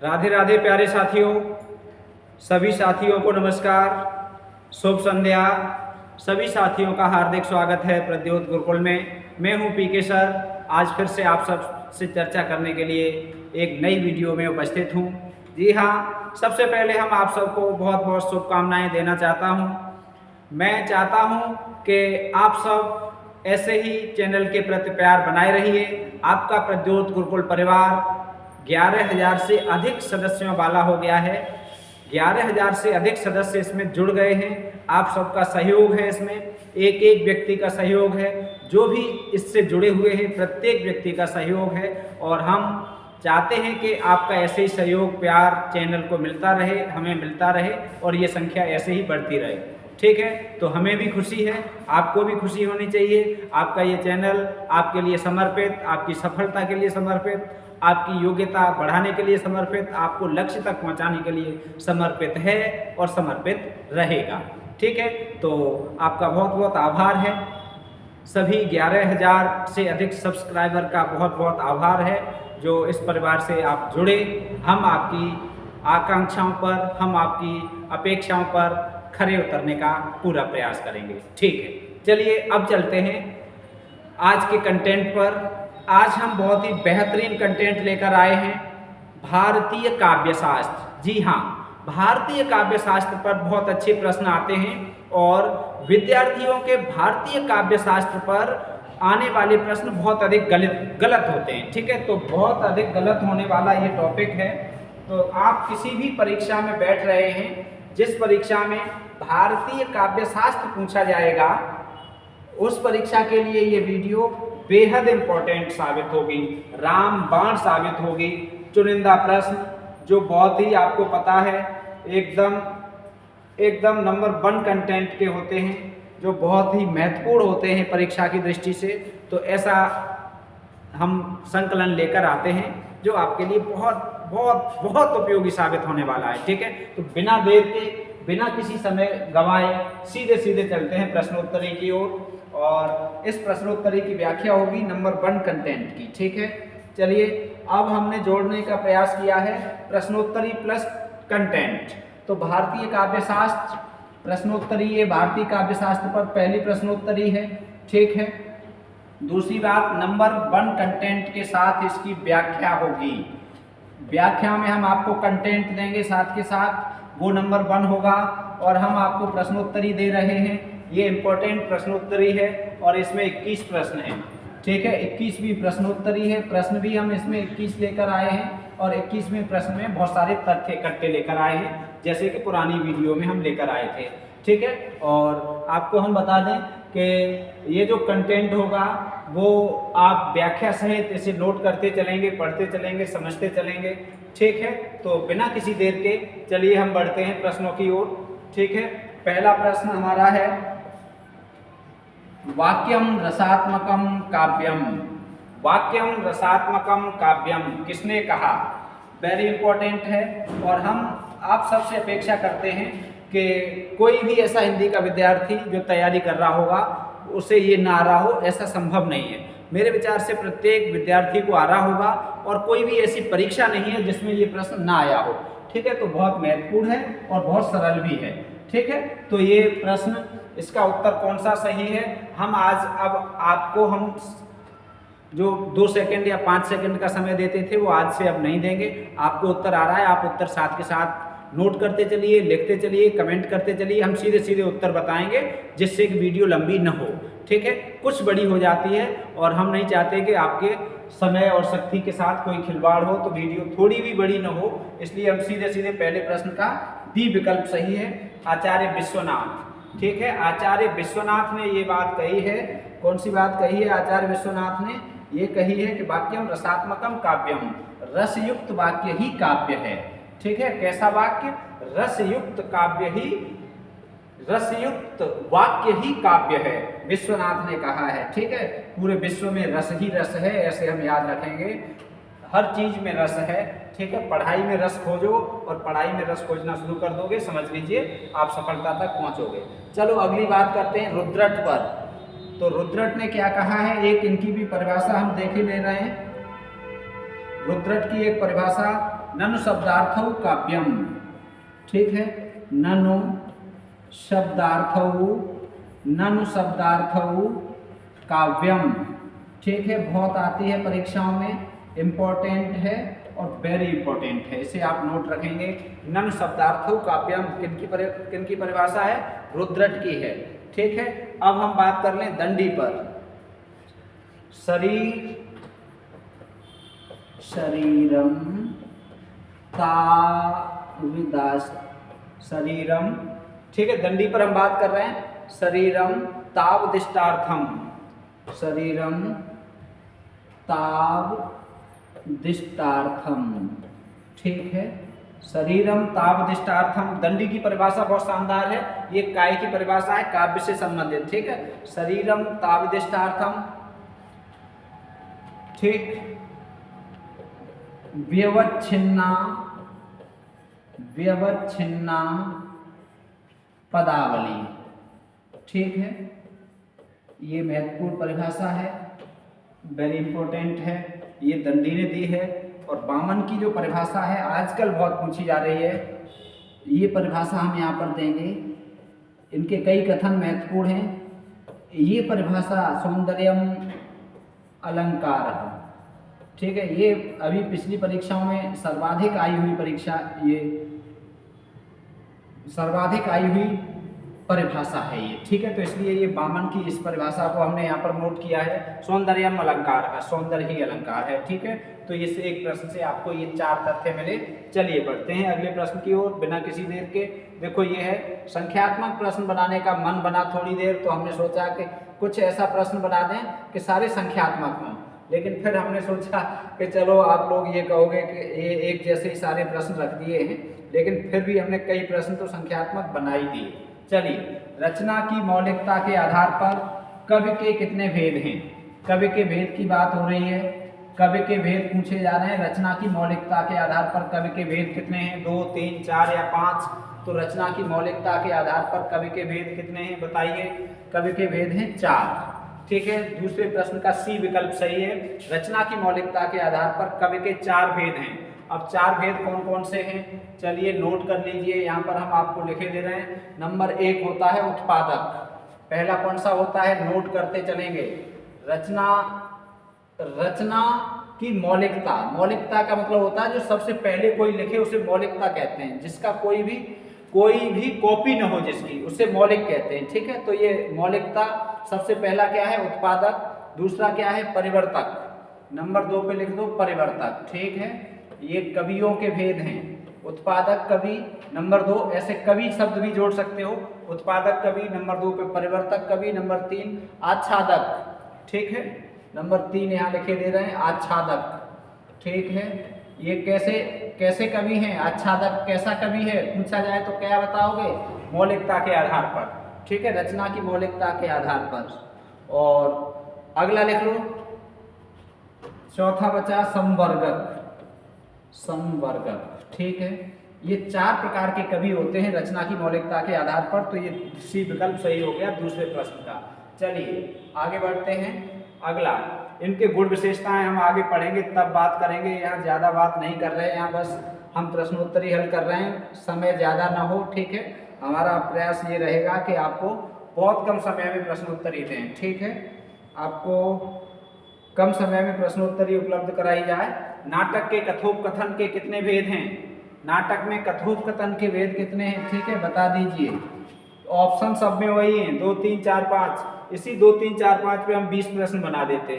राधे राधे प्यारे साथियों, सभी साथियों को नमस्कार, शुभ संध्या। सभी साथियों का हार्दिक स्वागत है प्रद्योत गुरुकुल में। मैं हूं पीके सर। आज फिर से आप सब से चर्चा करने के लिए एक नई वीडियो में उपस्थित हूं। जी हाँ, सबसे पहले हम आप सबको बहुत बहुत शुभकामनाएं देना चाहता हूं। मैं चाहता हूं कि आप सब ऐसे ही चैनल के प्रति प्यार बनाए रहिए। आपका प्रद्योत गुरुकुल परिवार 11,000 से अधिक सदस्यों वाला हो गया है। 11,000 से अधिक सदस्य इसमें जुड़ गए हैं। आप सबका सहयोग है, इसमें एक एक व्यक्ति का सहयोग है। जो भी इससे जुड़े हुए हैं प्रत्येक व्यक्ति का सहयोग है और हम चाहते हैं कि आपका ऐसे ही सहयोग प्यार चैनल को मिलता रहे, हमें मिलता रहे और ये संख्या ऐसे ही बढ़ती रहे। ठीक है, तो हमें भी खुशी है, आपको भी खुशी होनी चाहिए। आपका ये चैनल आपके लिए समर्पित, आपकी सफलता के लिए समर्पित, आपकी योग्यता बढ़ाने के लिए समर्पित, आपको लक्ष्य तक पहुंचाने के लिए समर्पित है और समर्पित रहेगा। ठीक है, तो आपका बहुत बहुत आभार है। सभी 11,000 से अधिक सब्सक्राइबर का बहुत बहुत आभार है जो इस परिवार से आप जुड़े। हम आपकी आकांक्षाओं पर, हम आपकी अपेक्षाओं पर खरे उतरने का पूरा प्रयास करेंगे। ठीक है, चलिए अब चलते हैं आज के कंटेंट पर। आज हम बहुत ही बेहतरीन कंटेंट लेकर आए हैं, भारतीय काव्यशास्त्र। जी हाँ, भारतीय काव्यशास्त्र पर बहुत अच्छे प्रश्न आते हैं और विद्यार्थियों के भारतीय काव्यशास्त्र पर आने वाले प्रश्न बहुत अधिक गलत होते हैं। ठीक है, तो बहुत अधिक गलत होने वाला ये टॉपिक है। तो आप किसी भी परीक्षा में बैठ रहे हैं, जिस परीक्षा में भारतीय काव्यशास्त्र पूछा जाएगा, उस परीक्षा के लिए ये वीडियो बेहद इम्पोर्टेंट साबित होगी, रामबाण साबित होगी। चुनिंदा प्रश्न जो बहुत ही आपको पता है एकदम नंबर 1 कंटेंट के होते हैं, जो बहुत ही महत्वपूर्ण होते हैं परीक्षा की दृष्टि से। तो ऐसा हम संकलन लेकर आते हैं जो आपके लिए बहुत बहुत बहुत उपयोगी साबित होने वाला है। ठीक है, तो बिना देर के, बिना किसी समय गंवाए सीधे सीधे चलते हैं प्रश्नोत्तरी की ओर और इस प्रश्नोत्तरी की व्याख्या होगी नंबर 1 कंटेंट की। ठीक है, चलिए अब हमने जोड़ने का प्रयास किया है प्रश्नोत्तरी प्लस कंटेंट। तो भारतीय काव्यशास्त्र प्रश्नोत्तरी, ये भारतीय काव्यशास्त्र पर पहली प्रश्नोत्तरी है। ठीक है, दूसरी बात नंबर 1 कंटेंट के साथ इसकी व्याख्या होगी। व्याख्या में हम आपको कंटेंट देंगे, साथ के साथ वो नंबर 1 होगा और हम आपको प्रश्नोत्तरी दे रहे हैं। ये इंपॉर्टेंट प्रश्नोत्तरी है और इसमें 21 प्रश्न हैं। ठीक है, 21वीं प्रश्नोत्तरी है। प्रश्न भी हम इसमें 21 लेकर आए हैं और 21वें प्रश्न में बहुत सारे तथ्य इकट्ठे लेकर आए हैं, जैसे कि पुरानी वीडियो में हम लेकर आए थे। ठीक है, और आपको हम बता दें कि ये जो कंटेंट होगा वो आप व्याख्या सहित इसे नोट करते चलेंगे, पढ़ते चलेंगे, समझते चलेंगे। ठीक है, तो बिना किसी देर के चलिए हम बढ़ते हैं प्रश्नों की ओर। ठीक है, पहला प्रश्न हमारा है वाक्यम रसात्मकम काव्यम। वाक्यम रसात्मकम काव्यम किसने कहा? वेरी इंपॉर्टेंट है और हम आप सबसे अपेक्षा करते हैं कि कोई भी ऐसा हिंदी का विद्यार्थी जो तैयारी कर रहा होगा उसे ये ना आ रहा हो, ऐसा संभव नहीं है। मेरे विचार से प्रत्येक विद्यार्थी को आ रहा होगा और कोई भी ऐसी परीक्षा नहीं है जिसमें ये प्रश्न ना आया हो। ठीक है, तो बहुत महत्वपूर्ण है और बहुत सरल भी है। ठीक है, तो ये प्रश्न, इसका उत्तर कौन सा सही है, हम आज अब आपको हम जो 2 सेकंड या 5 सेकंड का समय देते थे वो आज से अब नहीं देंगे। आपको उत्तर आ रहा है, आप उत्तर साथ के साथ नोट करते चलिए, लिखते चलिए, कमेंट करते चलिए। हम सीधे सीधे उत्तर बताएंगे जिससे कि वीडियो लंबी न हो। ठीक है, कुछ बड़ी हो जाती है और हम नहीं चाहते कि आपके समय और शक्ति के साथ कोई खिलवाड़ हो, तो वीडियो थोड़ी भी बड़ी न हो। इसलिए हम सीधे सीधे पहले प्रश्न का डी विकल्प सही है, आचार्य विश्वनाथ। ठीक है, आचार्य विश्वनाथ ने ये बात कही है। कौन सी बात कही है? आचार्य विश्वनाथ ने ये कही है कि वाक्यम रसात्मकम काव्यम, रसयुक्त वाक्य ही काव्य है। ठीक है, कैसा वाक्य? रसयुक्त काव्य ही, रसयुक्त वाक्य ही काव्य है, विश्वनाथ ने कहा है। ठीक है, पूरे विश्व में रस ही रस है, ऐसे हम याद रखेंगे। हर चीज में रस है। ठीक है, पढ़ाई में रस खोजो और पढ़ाई में रस खोजना शुरू कर दोगे, समझ लीजिए आप सफलता तक पहुंचोगे। चलो अगली बात करते हैं रुद्रट पर। तो रुद्रट ने क्या कहा है, एक इनकी भी परिभाषा हम देख ही ले रहे हैं। रुद्रट की एक परिभाषा ननु शब्दार्थौ काव्यम। ठीक है, ननु शब्दार्थौ, ननु शब्दार्थौ काव्यम। ठीक है, बहुत आती है परीक्षाओं में, इम्पोर्टेंट है और वेरी इंपॉर्टेंट है, इसे आप नोट रखेंगे। ननु शब्दार्थौ काव्यम किनकी परिभाषा है? रुद्रट की है। ठीक है, अब हम बात कर लें दंडी पर। शरीरम ताविदास शरीरम। ठीक है, दंडी पर हम बात कर रहे हैं। शरीरम तावदिष्टार्थम, शरीरम तावदिष्टार्थम। ठीक है, शरीरम तावदिष्टार्थम दंडी की परिभाषा बहुत शानदार है। ये काय की परिभाषा है, काव्य से संबंधित। ठीक है, शरीरम तावदिष्टार्थम। ठीक, व्यवच्छिन्ना पदावली। ठीक है, ये महत्वपूर्ण परिभाषा है, वेरी इंपॉर्टेंट है, ये दंडी ने दी है। और वामन की जो परिभाषा है आजकल बहुत पूछी जा रही है, ये परिभाषा हम यहाँ पर देंगे। इनके कई कथन महत्वपूर्ण हैं। ये परिभाषा सौंदर्यम अलंकार है। ठीक है, ये अभी पिछली परीक्षाओं में सर्वाधिक आई हुई परीक्षा, ये सर्वाधिक आई हुई परिभाषा है ये। ठीक है, तो इसलिए ये वामन की इस परिभाषा को हमने यहाँ पर नोट किया है। सौंदर्यम अलंकार है, सौंदर्य ही अलंकार है। ठीक है, तो इस एक प्रश्न से आपको ये 4 तथ्य मिले। चलिए बढ़ते हैं अगले प्रश्न की ओर बिना किसी देर के। देखो ये है, संख्यात्मक प्रश्न बनाने का मन बना थोड़ी देर, तो हमने सोचा कि कुछ ऐसा प्रश्न बना दें कि सारे संख्यात्मक हों। लेकिन फिर हमने सोचा कि चलो आप लोग ये कहोगे कि ये एक जैसे ही सारे प्रश्न रख दिए हैं, लेकिन फिर भी हमने कई प्रश्न तो संख्यात्मक बना ही दिए। चलिए, रचना की मौलिकता के आधार पर कवि के कितने भेद हैं? कवि के भेद की बात हो रही है, कवि के भेद पूछे जा रहे हैं। रचना की मौलिकता के आधार पर कवि के भेद कितने हैं? 2, 3, 4 या 5? तो रचना की मौलिकता के आधार पर कवि के भेद कितने हैं बताइए? कवि के भेद हैं 4। ठीक है, दूसरे प्रश्न का सी विकल्प सही है। रचना की मौलिकता के आधार पर कवि के 4 भेद हैं। अब 4 भेद कौन कौन से हैं? चलिए नोट कर लीजिए, यहाँ पर हम आपको लिखे दे रहे हैं। नंबर 1 होता है उत्पादक। पहला कौन सा होता है? नोट करते चलेंगे। रचना की मौलिकता, मौलिकता का मतलब होता है जो सबसे पहले कोई लिखे उसे मौलिकता कहते हैं। जिसका कोई भी कॉपी न हो जिसकी, उसे मौलिक कहते हैं। ठीक है, तो ये मौलिकता सबसे पहला क्या है? उत्पादक। दूसरा क्या है? परिवर्तक। नंबर 2 पे लिख दो परिवर्तक। ठीक है, ये कवियों के भेद हैं। उत्पादक कवि, नंबर 2 ऐसे कवि शब्द भी जोड़ सकते हो। उत्पादक कवि, नंबर 2 पे परिवर्तक कवि, नंबर 3 आच्छादक। ठीक है, नंबर 3 यहाँ लिखे दे रहे हैं आच्छादक। ठीक है, ये कैसे कवि हैं? आच्छादक कैसा कवि है पूछा जाए तो क्या बताओगे? मौलिकता के आधार पर। ठीक है, रचना की मौलिकता के आधार पर। और अगला लिख लो, चौथा बचा संवर्गक। ठीक है, ये 4 प्रकार के कवि होते हैं रचना की मौलिकता के आधार पर। तो ये सी विकल्प सही हो गया दूसरे प्रश्न का। चलिए आगे बढ़ते हैं। अगला, इनके गुण विशेषताएं हम आगे पढ़ेंगे तब बात करेंगे, यहाँ ज़्यादा बात नहीं कर रहे हैं, यहाँ बस हम प्रश्नोत्तरी हल कर रहे हैं, समय ज़्यादा ना हो। ठीक है, हमारा प्रयास ये रहेगा कि आपको बहुत कम समय में प्रश्नोत्तरी दें। ठीक है, आपको कम समय में प्रश्नोत्तरी उपलब्ध कराई जाए। नाटक के कथोपकथन के कितने भेद हैं? नाटक में कथोपकथन के भेद कितने हैं? ठीक है, बता दीजिए। ऑप्शन सब में वही हैं, 2, 3, 4, 5। इसी 2, 3, 4, 5 पे हम 20 प्रश्न बना देते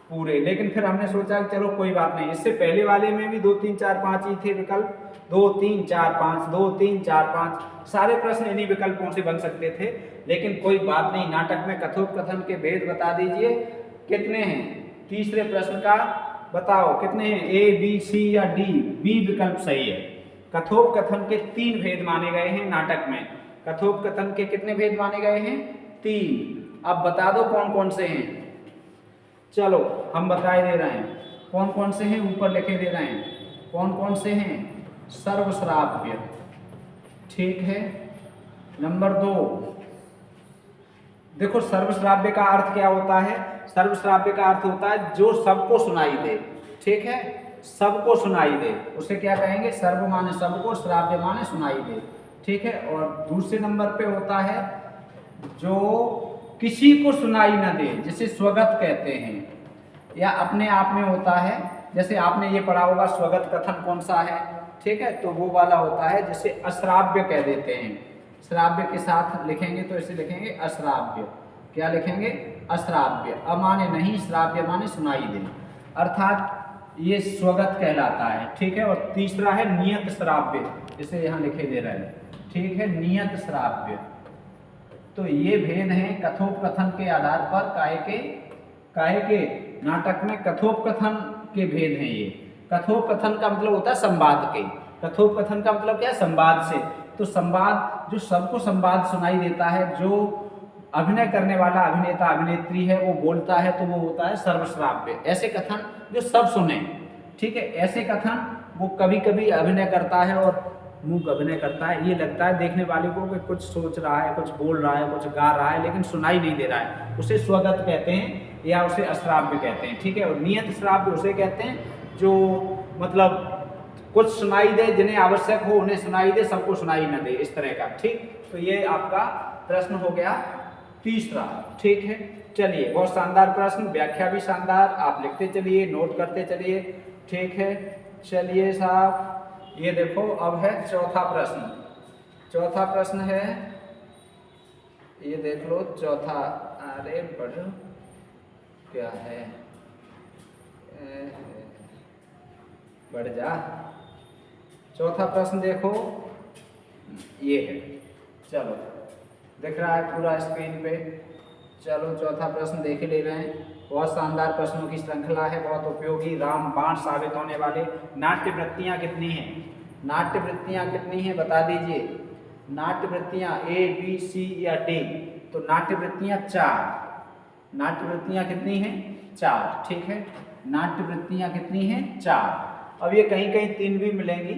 पूरे, लेकिन फिर हमने सोचा कि चलो कोई बात नहीं। इससे पहले वाले में भी 2, 3, 4, 5 ही थे विकल्प। 2, 3, 4, 5, 2, 3, 4, 5 सारे प्रश्न इन्हीं विकल्पों से बन सकते थे, लेकिन कोई बात नहीं। नाटक में कथोपकथन के भेद बता दीजिए कितने हैं? तीसरे प्रश्न का बताओ कितने हैं? A, B, C या D? बी विकल्प सही है। कथोपकथन के 3 भेद माने गए हैं नाटक में। कथोपकथन के कितने भेद माने गए हैं? 3। अब बता दो कौन कौन से हैं? चलो हम बता दे रहे हैं कौन कौन से हैं, ऊपर लिखे दे रहे हैं कौन कौन से हैं। सर्वश्राव्य। ठीक है, नंबर 2 देखो, सर्वश्राव्य का अर्थ क्या होता है? सर्वश्राव्य का अर्थ होता है जो सबको सुनाई दे। ठीक है, सबको सुनाई दे, उसे क्या कहेंगे? सर्व माने सबको, श्राव्य माने सुनाई दे। ठीक है। और दूसरे नंबर पे होता है जो किसी को सुनाई न दे, जिसे स्वगत कहते हैं, या अपने आप में होता है। जैसे आपने ये पढ़ा होगा स्वगत कथन कौन सा है, ठीक है, तो वो वाला होता है जिसे अश्राव्य कह देते हैं। श्राव्य के साथ लिखेंगे तो इसे लिखेंगे अश्राव्य। क्या लिखेंगे? अश्राव्य। अमाने नहीं, श्राव्य माने सुनाई दे, अर्थात ये स्वगत कहलाता है। ठीक है। और तीसरा है नियत श्राव्य, इसे यहाँ लिखे दे रहे हैं। ठीक है, नियत श्राव्य। तो ये भेद हैं कथोपकथन के आधार पर। काहे के नाटक में कथोपकथन के भेद हैं ये। कथोपकथन का मतलब होता है संवाद के। कथोपकथन का मतलब क्या है? संवाद से। तो संवाद जो सबको संवाद सुनाई देता है, जो अभिनय करने वाला अभिनेता अभिनेत्री है वो बोलता है, तो वो होता है सर्वश्राव्य। ऐसे कथन जो सब सुने। ठीक है। ऐसे कथन वो कभी कभी अभिनय करता है और मूक अभिनय करता है, ये लगता है देखने वाले को कि कुछ सोच रहा है, कुछ बोल रहा है, कुछ गा रहा है, लेकिन सुनाई नहीं दे रहा है, उसे स्वगत कहते हैं या उसे अश्राव्य कहते हैं। ठीक है। और नियत श्राव्य उसे कहते हैं जो मतलब कुछ सुनाई दे, जिन्हें आवश्यक हो उन्हें सुनाई दे, सबको सुनाई न दे, इस तरह का। ठीक। तो ये आपका प्रश्न हो गया तीसरा। ठीक है। चलिए, बहुत शानदार प्रश्न, व्याख्या भी शानदार, आप लिखते चलिए, नोट करते चलिए। ठीक है। चलिए साहब, ये देखो अब है चौथा प्रश्न। चौथा प्रश्न है, ये देख लो चौथा। अरे पढ़ो क्या है, बढ़ जा। चौथा प्रश्न देखो, ये है। चलो, दिख रहा है पूरा स्क्रीन पे। चलो चौथा प्रश्न देख ले रहे हैं। बहुत शानदार प्रश्नों की श्रृंखला है, बहुत उपयोगी, रामबाण साबित होने वाले। नाट्य वृत्तियाँ कितनी हैं? नाट्य वृत्तियाँ कितनी हैं बता दीजिए। नाट्य वृत्तियाँ A, B, C या D? तो नाट्य वृत्तियाँ 4। नाट्य वृत्तियाँ कितनी हैं? 4। ठीक है। नाट्य वृत्तियाँ कितनी हैं? 4। अब ये कहीं कहीं 3 भी मिलेंगी,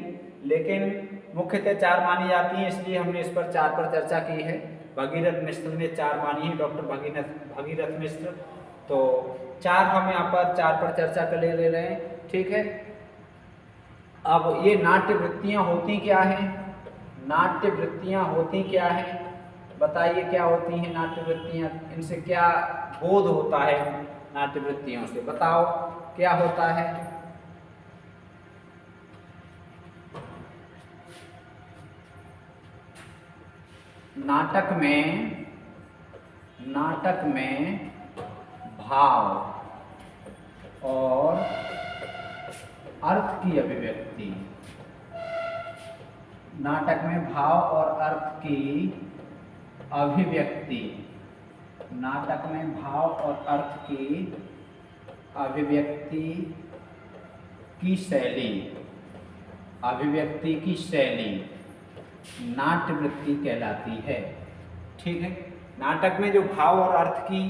लेकिन मुख्यतः 4 मानी जाती हैं, इसलिए हमने इस पर 4 पर चर्चा की है। भगीरथ मिश्र ने 4 मानी है, डॉक्टर भगीरथ मिश्र। तो 4 हम यहाँ पर 4 पर चर्चा कर ले रहे हैं। ठीक है। अब ये नाट्य वृत्तियाँ होती क्या हैं? नाट्य वृत्तियाँ होती क्या हैं? बताइए क्या होती हैं नाट्य वृत्तियाँ? इनसे क्या बोध होता है? नाट्य वृत्तियों से बताओ क्या होता है? नाटक में भाव और अर्थ की अभिव्यक्ति। नाटक में भाव और अर्थ की अभिव्यक्ति। नाटक में भाव और अर्थ की अभिव्यक्ति की शैली। अभिव्यक्ति की शैली नाट्य वृत्ति कहलाती है। ठीक है। नाटक में जो भाव और अर्थ की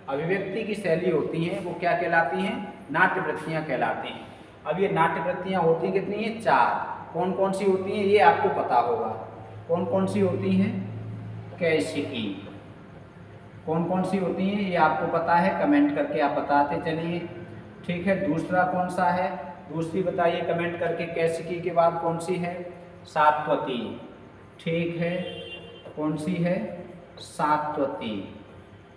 अभिव्यक्ति की शैली होती है वो क्या कहलाती हैं? नाट्य वृत्तियाँ कहलाती हैं। अब ये नाट्य वृत्तियाँ होती कितनी हैं? 4। कौन कौन सी होती हैं ये आपको पता होगा। कौन कौन सी होती हैं? कैसिकी। कौन कौन सी होती हैं ये आपको पता है, कमेंट करके आप बताते चलिए। ठीक है। दूसरा कौन सा है? दूसरी बताइए कमेंट करके। कैसिकी के बाद कौन सी है? सात्वती। ठीक है। कौन सी है? सात्वती।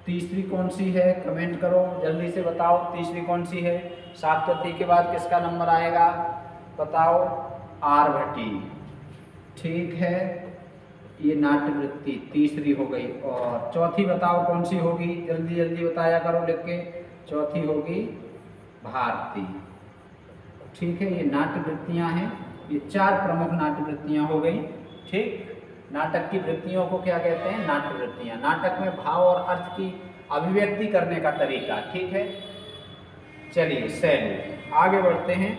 तीसरी कौन सी है? कमेंट करो, जल्दी से बताओ तीसरी कौन सी है? सात्वती के बाद किसका नंबर आएगा बताओ? आर्भटी। ठीक है। ये नाट्य वृत्ति तीसरी हो गई। और चौथी बताओ कौन सी होगी? जल्दी जल्दी बताया करो लिख के। चौथी होगी भारती। ठीक है। ये नाट्य वृत्तियाँ हैं, ये 4 प्रमुख नाट्य वृत्तियाँ हो गई। ठीक। नाटक की वृत्तियों को क्या कहते हैं? नाट्य वृत्तियाँ। नाटक में भाव और अर्थ की अभिव्यक्ति करने का तरीका। ठीक है। चलिए शैली, आगे बढ़ते हैं।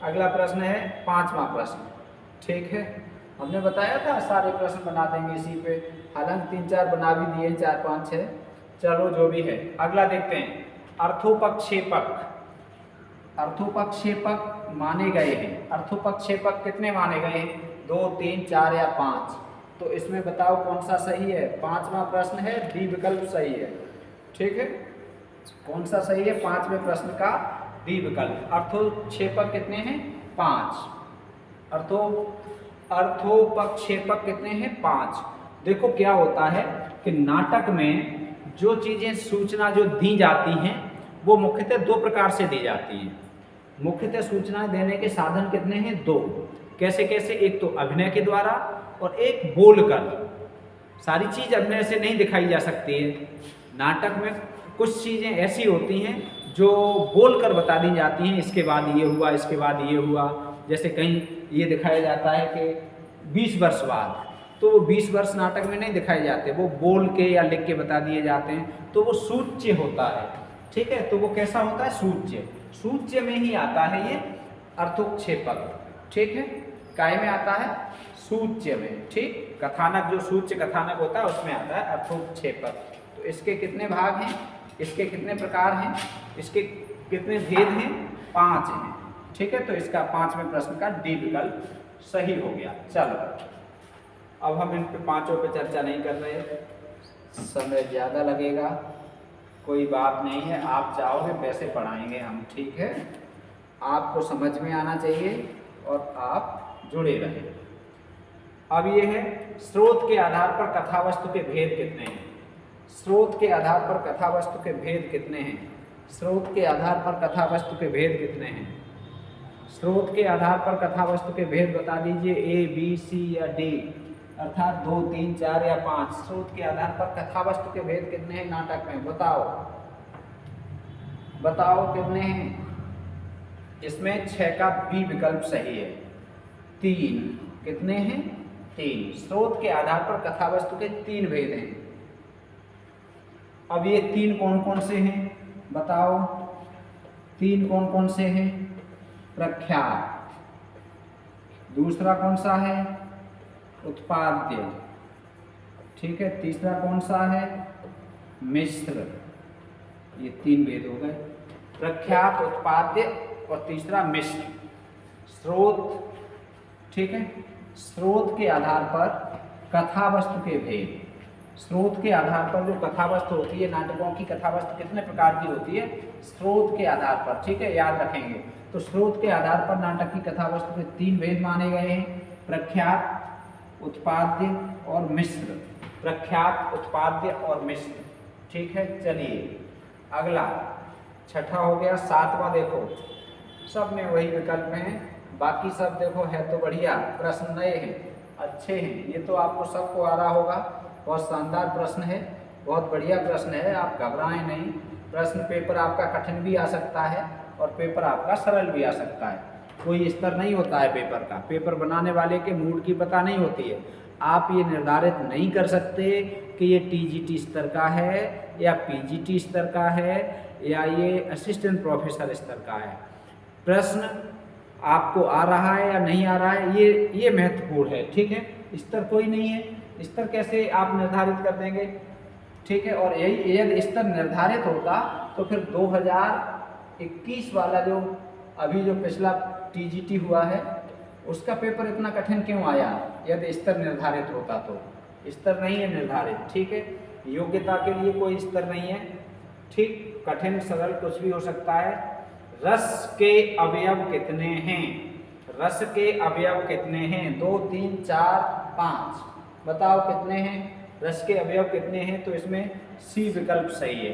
अगला प्रश्न है 5वां प्रश्न। ठीक है। हमने बताया था सारे प्रश्न बना देंगे इसी पे, हालांकि 3-4 बना भी दिए, 4-5-6। चलो जो भी है, अगला देखते हैं। अर्थोपक्षेपक। अर्थोपक्षेपक माने गए हैं। अर्थोपक्षेपक कितने माने गए हैं? 2, 3, 4 या 5? तो इसमें बताओ कौन सा सही है? 5वां प्रश्न है, डी विकल्प सही है। ठीक है। कौन सा सही है? 5वें प्रश्न का डी विकल्प। अर्थोक्षेपक कितने हैं? 5। अर्थोपक्षेपक कितने हैं? 5। देखो क्या होता है कि नाटक में जो चीज़ें सूचना जो दी जाती हैं वो मुख्यतः 2 प्रकार से दी जाती हैं। मुख्यतः सूचना देने के साधन कितने हैं? 2। कैसे कैसे? एक तो अभिनय के द्वारा और एक बोलकर। सारी चीज़ अभिनय से नहीं दिखाई जा सकती है। नाटक में कुछ चीज़ें ऐसी होती हैं जो बोलकर बता दी जाती हैं, इसके बाद ये हुआ, इसके बाद ये हुआ। जैसे कहीं ये दिखाया जाता है कि 20 वर्ष बाद, तो वो 20 वर्ष नाटक में नहीं दिखाए जाते, वो बोल के या लिख के बता दिए जाते हैं, तो वो सूच्य होता है। ठीक है, तो वो कैसा होता है? सूच्य। सूच्य में ही आता है ये अर्थोक्षेपक। ठीक है, काय में आता है? सूच्य में। ठीक, कथानक जो सूच्य कथानक होता है उसमें आता है अर्थोक्षेपक। तो इसके कितने भाग हैं? इसके कितने प्रकार हैं? इसके कितने भेद हैं? 5 हैं। ठीक है, तो इसका 5वें प्रश्न का डी विकल्प सही हो गया। चलो अब हम इन पे 5 पे चर्चा नहीं कर रहे, समय ज़्यादा लगेगा, कोई बात नहीं है। आप चाहोगे वैसे पढ़ाएंगे हम। ठीक है, आपको समझ में आना चाहिए और आप जुड़े रहें। अब ये है स्रोत के आधार पर कथावस्तु के भेद कितने हैं? स्रोत के आधार पर कथावस्तु के भेद कितने हैं? स्रोत के आधार पर कथावस्तु के भेद कितने हैं? स्रोत के आधार पर कथावस्तु के भेद बता दीजिए। ए, बी, सी या डी, अर्थात 2, 3, 4 या 5। स्रोत के आधार पर कथावस्तु के भेद कितने हैं नाटक में? बताओ बताओ कितने हैं? इसमें 6 का बी विकल्प सही है। 3। कितने हैं? 3। स्रोत के आधार पर कथावस्तु के 3 भेद हैं। अब ये 3 कौन कौन से हैं? बताओ 3 कौन कौन से हैं? प्रख्यात। दूसरा कौन सा है? उत्पाद्य। ठीक है, तीसरा कौन सा है? मिश्र। ये 3 भेद हो गए, प्रख्यात, उत्पाद्य और तीसरा मिश्र। स्रोत। ठीक है, स्रोत के आधार पर कथावस्तु के भेद। स्रोत के आधार पर जो कथावस्तु होती है, नाटकों की कथावस्तु कितने प्रकार की होती है? स्रोत के आधार पर। ठीक है, याद रखेंगे। तो स्रोत के आधार पर नाटक की कथावस्तु के 3 भेद माने गए हैं, प्रख्यात, उत्पाद्य और मिश्र। प्रख्यात, उत्पाद्य और मिश्र। ठीक है, चलिए अगला 6ठा हो गया। 7वां देखो, सब में वही विकल्प हैं, बाकी सब देखो है तो बढ़िया, प्रश्न नए हैं, अच्छे हैं। ये तो आपको सबको आ रहा होगा। बहुत शानदार प्रश्न है, बहुत बढ़िया प्रश्न है, आप घबराएं नहीं। प्रश्न पेपर आपका कठिन भी आ सकता है और पेपर आपका सरल भी आ सकता है। कोई स्तर नहीं होता है पेपर का। पेपर बनाने वाले के मूड की पता नहीं होती है। आप ये निर्धारित नहीं कर सकते कि ये टीजीटी स्तर का है या पीजीटी स्तर का है या ये असिस्टेंट प्रोफेसर स्तर का है। प्रश्न आपको आ रहा है या नहीं आ रहा है, ये महत्वपूर्ण है। ठीक है, स्तर कोई नहीं है, स्तर कैसे आप निर्धारित कर देंगे? ठीक है, और यही यदि स्तर निर्धारित होता तो फिर 2021 वाला जो अभी जो पिछला टीजीटी हुआ है उसका पेपर इतना कठिन क्यों आया? यदि स्तर निर्धारित होता तो। स्तर नहीं है निर्धारित। ठीक है, योग्यता के लिए कोई स्तर नहीं है। ठीक, कठिन सरल कुछ भी हो सकता है। रस के अवयव कितने हैं? रस के अवयव कितने हैं? 2, 3, 4, 5। बताओ कितने हैं? रस के अवयव कितने हैं? तो इसमें सी विकल्प सही है।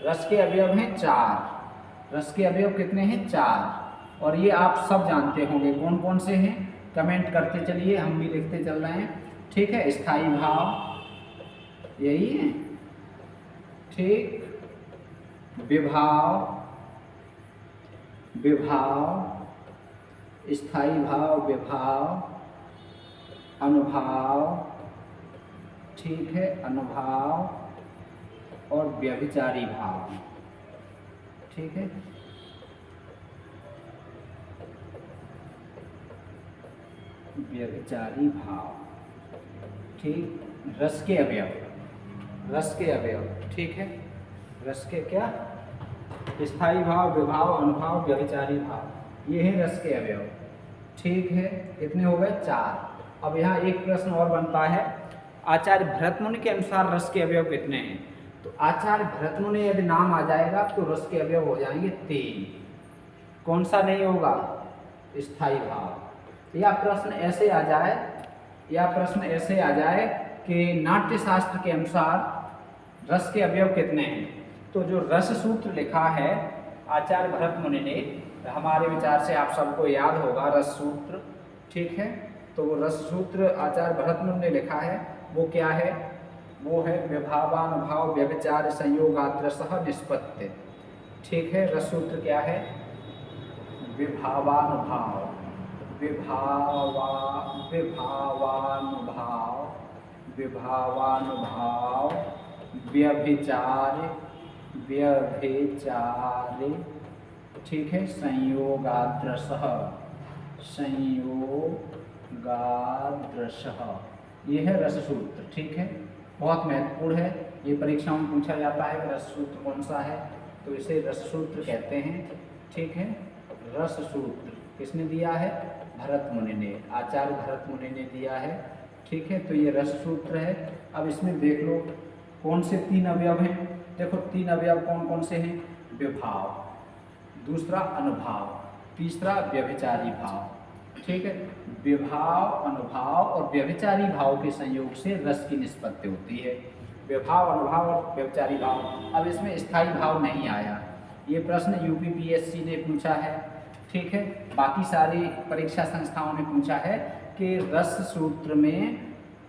रस के अवयव हैं 4। रस के अवयव कितने हैं? 4। और ये आप सब जानते होंगे कौन कौन से हैं। कमेंट करते चलिए, हम भी लिखते चल रहे हैं। ठीक है, स्थायी भाव यही है। ठीक, विभाव, विभाव, स्थायी भाव, विभाव, अनुभाव। ठीक है, अनुभाव और व्यभिचारी भाव। ठीक है, व्यभिचारी भाव। ठीक, रस के अवयव, रस के अवयव। ठीक है, रस के क्या? स्थायी भाव, विभाव, अनुभाव, व्यभिचारी भाव, ये है रस के अवयव। ठीक है, कितने हो गए? 4। अब यहाँ एक प्रश्न और बनता है, आचार्य भरतमुनि के अनुसार रस के अवयव कितने हैं? तो आचार्य भरतमुनि यदि नाम आ जाएगा तो रस के अवयव हो जाएंगे 3। कौन सा नहीं होगा? स्थायी भाव। या प्रश्न ऐसे आ जाए कि नाट्यशास्त्र के अनुसार रस के अवयव कितने हैं? तो जो रस सूत्र लिखा है आचार्य भरत मुनि ने, हमारे विचार से आप सबको याद होगा रस सूत्र, ठीक है। तो वो रस सूत्र आचार्य भरत मुनि ने लिखा है, वो क्या है? वो है विभावानुभाव व्यभिचार संयोगाद्रसः निष्पत्ति, ठीक है। रस सूत्र क्या है? विभावानुभाव व्यभिचार, ठीक है, संयोगाद्रसः, ये है रस सूत्र, ठीक है। बहुत महत्वपूर्ण है, ये परीक्षाओं में पूछा जाता है कि रस सूत्र कौन सा है, तो इसे रस सूत्र कहते हैं, ठीक है। रस सूत्र किसने दिया है? भरत मुनि ने, आचार्य भरत मुनि ने दिया है, ठीक है। तो ये रस सूत्र है। अब इसमें देख लो कौन से 3 अवयव हैं। देखो 3 अवयव कौन कौन से हैं? विभाव, दूसरा अनुभाव, तीसरा व्यभिचारी भाव, ठीक है। विभाव, अनुभाव और व्यभिचारी भाव के संयोग से रस की निष्पत्ति होती है। विभाव, अनुभाव और व्यभिचारी भाव। अब इसमें स्थायी भाव नहीं आया, ये प्रश्न यूपीपीएससी ने पूछा है, ठीक है। बाकी सारी परीक्षा संस्थाओं ने पूछा है कि रस सूत्र में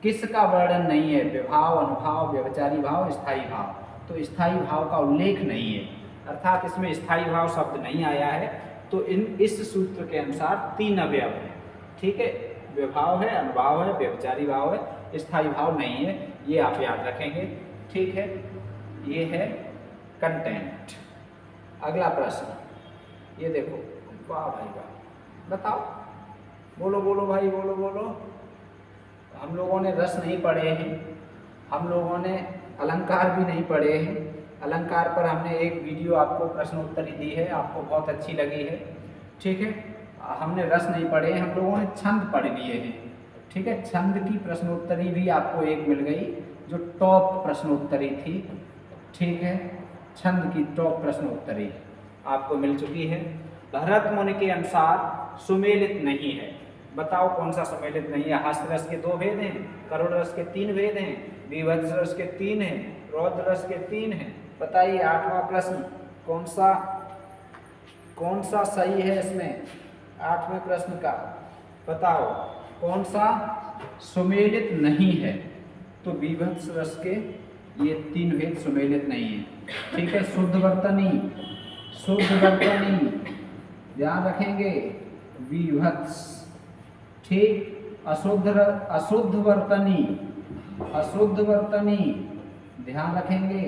किसका वर्णन नहीं है? विभाव, अनुभाव, व्यभिचारी भाव, स्थायी भाव। तो स्थायी भाव का उल्लेख नहीं है, अर्थात इसमें स्थायी भाव शब्द नहीं आया है। तो इस सूत्र के अनुसार 3 अवयव हैं, ठीक है। विभाव है, अनुभाव है, व्यभिचारी भाव है, स्थायी भाव नहीं है, ये आप याद रखेंगे, ठीक है। ये है कंटेंट। अगला प्रश्न, ये देखो, वाह भाई वाह, बताओ, बोलो बोलो भाई, बोलो बोलो। हम लोगों ने रस नहीं पढ़े हैं, हम लोगों ने अलंकार भी नहीं पढ़े हैं। अलंकार पर हमने एक वीडियो आपको प्रश्नोत्तरी दी है, आपको बहुत अच्छी लगी है, ठीक है। हमने रस नहीं पढ़े, हम लोगों ने छंद पढ़ लिए हैं, ठीक है। छंद की प्रश्नोत्तरी भी आपको एक मिल गई, जो टॉप प्रश्नोत्तरी थी, ठीक है। छंद की टॉप प्रश्नोत्तरी आपको मिल चुकी है। भरत मुनि के अनुसार सुमेलित नहीं है, बताओ कौन सा सुमेलित नहीं है? हास्य रस के 2 भेद हैं, करुण रस के 3 भेद हैं, बीभत्स रस के 3 हैं, रौद्र रस के 3 हैं। बताइए 8वां प्रश्न कौन सा सही है इसमें? 8वें प्रश्न का बताओ कौन सा सुमेलित नहीं है? तो बीभत्स रस के ये 3 भेद सुमेलित नहीं है, ठीक है। शुद्ध वर्तनी, ध्यान रखेंगे, बीभत्स, ठीक। अशुद्ध वर्तनी, ध्यान रखेंगे,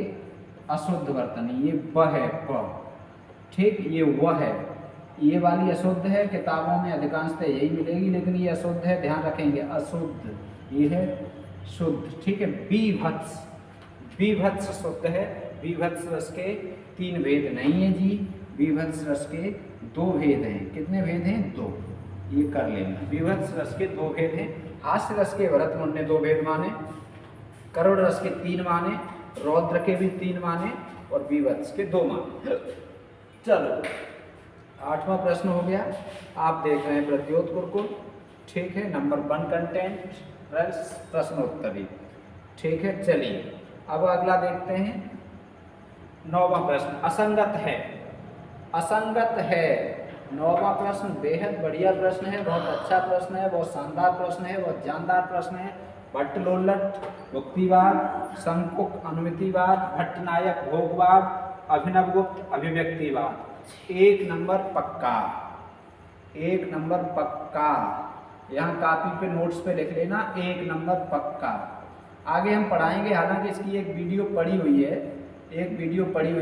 अशुद्ध वर्तनी, ये ब है, ब, ठीक। ये व है, ये वाली अशुद्ध है, किताबों में अधिकांशतः यही मिलेगी, लेकिन ये अशुद्ध है, ध्यान रखेंगे, अशुद्ध, ये है शुद्ध, ठीक है। बीभत्स शुद्ध है, बीभत्स रस के 3 भेद नहीं है जी, बीभत्स रस के 2 भेद हैं। कितने भेद हैं? 2, ये कर लेना। बीभत्स रस के 2 भेद हैं। हास्य रस के भरत मुनि ने 2 भेद माने, करुण रस के 3 माने, रौद्र के भी 3 माने और बीभत्स के 2 माने। चलो 8वां प्रश्न हो गया। आप देख रहे हैं प्रद्योत गुरुकुल, ठीक है। नंबर 1 कंटेंट रस प्रश्नोत्तरी, ठीक है। चलिए अब अगला देखते हैं 9वां प्रश्न, असंगत है। 9वां प्रश्न बेहद बढ़िया प्रश्न है, बहुत अच्छा प्रश्न है, बहुत शानदार प्रश्न है, बहुत जानदार प्रश्न है। भट्टलोल्लट भुक्तिवाद, शंकुक अनुमितिवाद, भट्टनायक भोगवाद, अभिनवगुप्त अभिव्यक्तिवाद। 1 नंबर पक्का, 1 नंबर पक्का। यहाँ कापी पे नोट्स पे लिख लेना, 1 नंबर पक्का। आगे हम पढ़ाएंगे, हालांकि इसकी एक वीडियो पड़ी हुई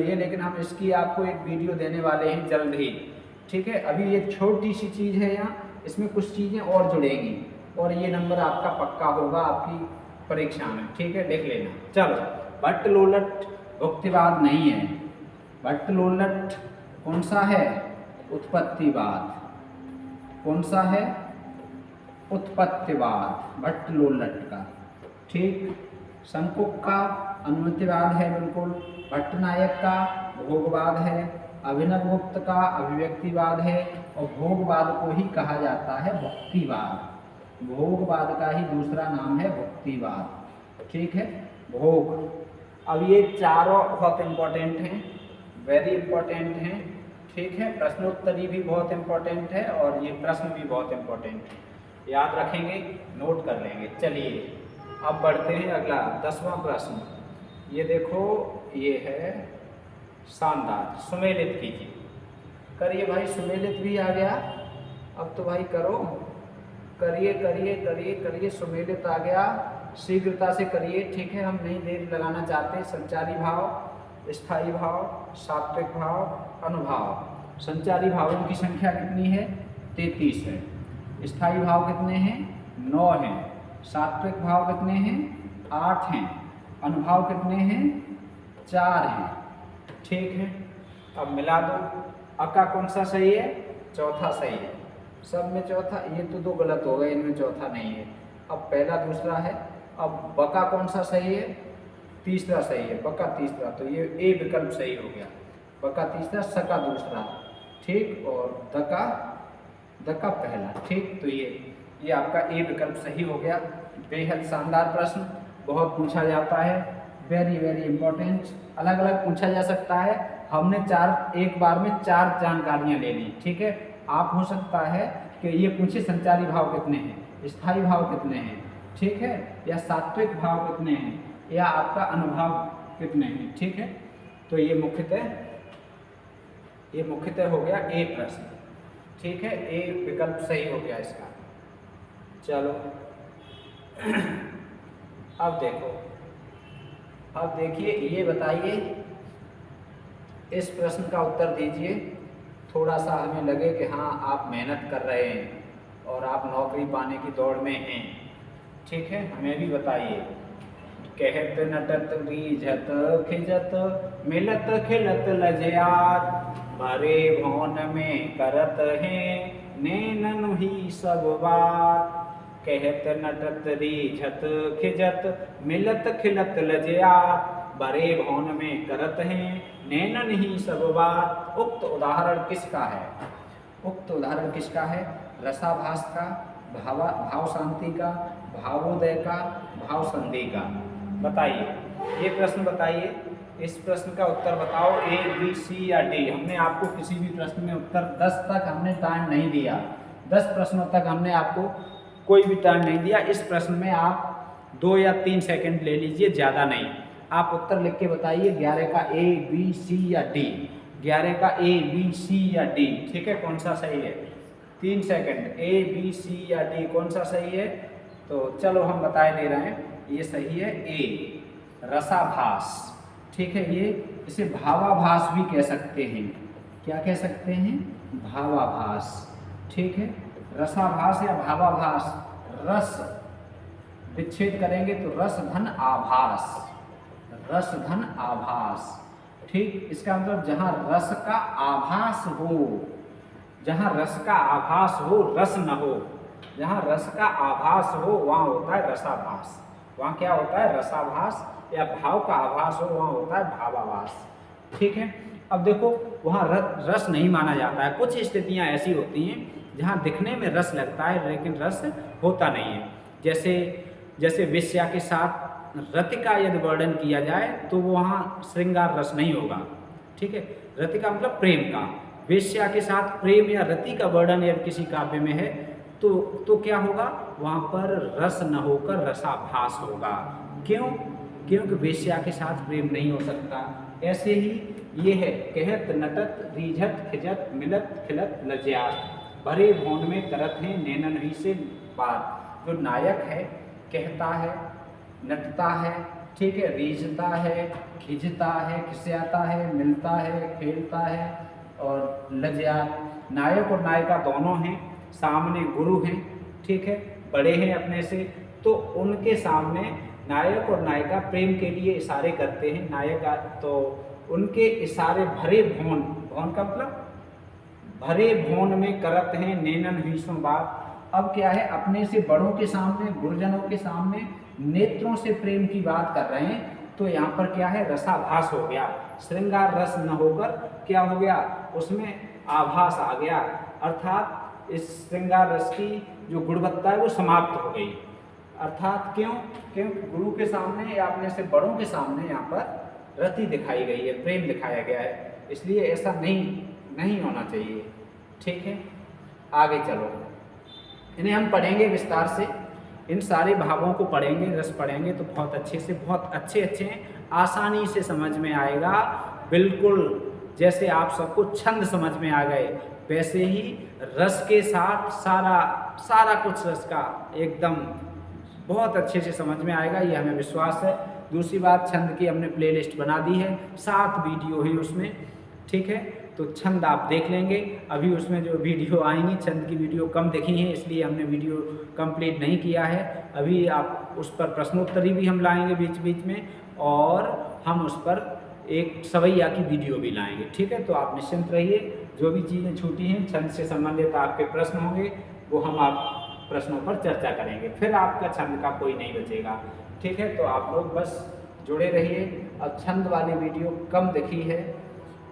है, लेकिन हम इसकी आपको एक वीडियो देने वाले हैं जल्द ही, ठीक है। अभी ये छोटी सी चीज़ है, यहाँ इसमें कुछ चीज़ें और जुड़ेंगी और ये नंबर आपका पक्का होगा आपकी परीक्षा में, ठीक है, लिख लेना। चलो, भट्टलोल्लट भुक्तिवाद नहीं है। भट्टलोल्लट कौन सा है? उत्पत्तिवाद। कौन सा है? उत्पत्तिवाद भट्टलोल्लट का, ठीक। शंकुक का अनुमितिवाद है बिल्कुल, भट्टनायक का भोगवाद है, अभिनव गुप्त का अभिव्यक्तिवाद है और भोगवाद को ही कहा जाता है भुक्तिवाद। भोगवाद का ही दूसरा नाम है भुक्तिवाद। ठीक है, भोग। अब ये चारों बहुत इम्पोर्टेंट हैं, वेरी इम्पोर्टेंट हैं। ठीक है, प्रश्नोत्तरी भी बहुत इम्पोर्टेंट है और ये प्रश्न भी बहुत इम्पोर्टेंट है, याद रखेंगे, नोट कर लेंगे। चलिए अब बढ़ते हैं अगला 10वां प्रश्न। ये देखो, ये है शानदार, सुमेलित कीजिए। करिए भाई, सुमेलित भी आ गया। अब तो भाई करो, करिए करिए करिए करिए, सुमेलित आ गया, शीघ्रता से करिए। ठीक है, हम नहीं देर लगाना चाहते। संचारी भाव, स्थायी भाव, सात्विक भाव, अनुभाव। संचारी भावों की संख्या कितनी है? 33 है। स्थायी भाव कितने हैं? 9 हैं। सात्विक भाव कितने हैं? 8 हैं। अनुभाव कितने हैं? 4 हैं। ठीक है, अब मिला दो। अका कौन सा सही है? चौथा सही है। सब में चौथा, ये तो दो गलत हो गए, इनमें चौथा नहीं है। अब पहला दूसरा है। अब बका कौन सा सही है? तीसरा सही है, बका तीसरा, तो ये ए विकल्प सही हो गया। बका तीसरा, सका दूसरा। ठीक, और दका पहला। ठीक, तो ये आपका ए विकल्प सही हो गया। बेहद शानदार प्रश्न, बहुत पूछा जाता है, वेरी वेरी इंपॉर्टेंट। अलग अलग पूछा जा सकता है। हमने एक बार में 4 जानकारियाँ ले ली। ठीक है, आप हो सकता है कि ये पूछे संचारी भाव कितने हैं, स्थायी भाव कितने हैं, ठीक है, या सात्विक भाव कितने हैं, या आपका अनुभाव कितने हैं। ठीक है, तो ये मुख्यतः हो गया ए प्रश्न। ठीक है, ए विकल्प सही हो गया इसका। चलो अब देखो, अब देखिए, ये बताइए, इस प्रश्न का उत्तर दीजिए। थोड़ा सा हमें लगे कि हाँ आप मेहनत कर रहे हैं और आप नौकरी पाने की दौड़ में हैं। ठीक है, हमें भी बताइए। कहत नटत रीझत खिजत मिलत खिलत लजयात, भरे भौन में करत हैं नैनन ही सब बात। कहत नटत रीझत खिजत मिलत खिलत लजयात, भरे भौन में करत हैं नैनन ही सब बात। उक्त उदाहरण किसका है? उक्त उदाहरण किसका है? रसाभास का, भाव शांति का, भावोदय का, भाव संधि का। बताइए, ये प्रश्न बताइए। इस प्रश्न का उत्तर बताओ, ए बी सी या डी। हमने आपको किसी भी प्रश्न में उत्तर 10 तक हमने टाइम नहीं दिया। 10 प्रश्नों तक हमने आपको कोई भी टाइम नहीं दिया। इस प्रश्न में आप 2 या 3 सेकंड ले लीजिए, ज़्यादा नहीं। आप उत्तर लिख के बताइए 11 का ए बी सी या डी। 11 का ए बी सी या डी। ठीक है, कौन सा सही है? 3 सेकंड। ए बी सी या डी कौन सा सही है? तो चलो हम बता दे रहे हैं, ये सही है ए, रसाभास। ठीक है, ये इसे भावाभास भी कह सकते हैं। क्या कह सकते हैं? भावाभास। ठीक है, रसाभास या भावाभास। रस विच्छेद करेंगे तो रस धन आभास, रस धन आभास। ठीक, इसका मतलब जहाँ रस का आभास हो, जहाँ रस का आभास हो, रस न हो। जहाँ रस का आभास हो वहाँ होता है रसाभास। वहाँ क्या होता है? रसाभास। या भाव का आभास हो वहाँ होता है भावाभास। ठीक है, अब देखो, वहाँ रस नहीं माना जाता है। कुछ स्थितियाँ ऐसी होती हैं जहाँ दिखने में रस लगता है लेकिन रस होता नहीं है। जैसे वेश्या के साथ रति का यदि वर्णन किया जाए तो वहाँ श्रृंगार रस नहीं होगा। ठीक है, रति का मतलब प्रेम का। वेश्या के साथ प्रेम या रति का वर्णन यदि किसी काव्य में है तो क्या होगा? वहाँ पर रस न होकर रसाभास होगा। क्यों? क्योंकि वेश्या के साथ प्रेम नहीं हो सकता। ऐसे ही ये है, कहत नटत रीझत खिजत मिलत खिलत लज्जात, भरे भौन में करत हैं नैनन ही से बात। जो नायक है कहता है, नटता है, ठीक है, रीझता है, खिंचता है, खिसियाता है, मिलता है, खेलता है, और लज्जात। नायक और नायिका दोनों हैं, सामने गुरु हैं, ठीक है, बड़े हैं अपने से, तो उनके सामने नायक और नायिका प्रेम के लिए इशारे करते हैं। नायिका तो उनके इशारे भरे भौन, भौन का मतलब भरे भौन में करत हैं नैनन हुई बात। अब क्या है, अपने से बड़ों के सामने, गुरुजनों के सामने नेत्रों से प्रेम की बात कर रहे हैं, तो यहाँ पर क्या है, रसाभास हो गया। श्रृंगार रस न होकर क्या हो गया, उसमें आभास आ गया, अर्थात इस श्रृंगार रस की जो गुणवत्ता है वो समाप्त हो गई। अर्थात क्यों, क्योंकि गुरु के सामने या अपने से बड़ों के सामने यहाँ पर रति दिखाई गई है, प्रेम दिखाया गया है, इसलिए ऐसा नहीं होना चाहिए। ठीक है, आगे चलो, इन्हें हम पढ़ेंगे विस्तार से, इन सारे भावों को पढ़ेंगे, रस पढ़ेंगे तो बहुत अच्छे से, बहुत अच्छे हैं, आसानी से समझ में आएगा। बिल्कुल जैसे आप सबको छंद समझ में आ गए, वैसे ही रस के साथ सारा कुछ रस का एकदम बहुत अच्छे से समझ में आएगा, ये हमें विश्वास है। दूसरी बात, छंद की हमने प्लेलिस्ट बना दी है, 7 वीडियो है उसमें। ठीक है, तो छंद आप देख लेंगे। अभी उसमें जो वीडियो आएंगी, छंद की वीडियो कम देखी है, इसलिए हमने वीडियो कंप्लीट नहीं किया है। अभी आप उस पर प्रश्नोत्तरी भी हम लाएंगे बीच बीच में, और हम उस पर एक सवैया की वीडियो भी लाएंगे। ठीक है, तो आप निश्चिंत रहिए, जो भी चीज़ें छूटी हैं छंद से संबंधित आपके प्रश्न होंगे, वो हम आप प्रश्नों पर चर्चा करेंगे, फिर आपका छंद का कोई नहीं बचेगा। ठीक है, तो आप लोग बस जुड़े रहिए। अब छंद वाली वीडियो कम दिखी है,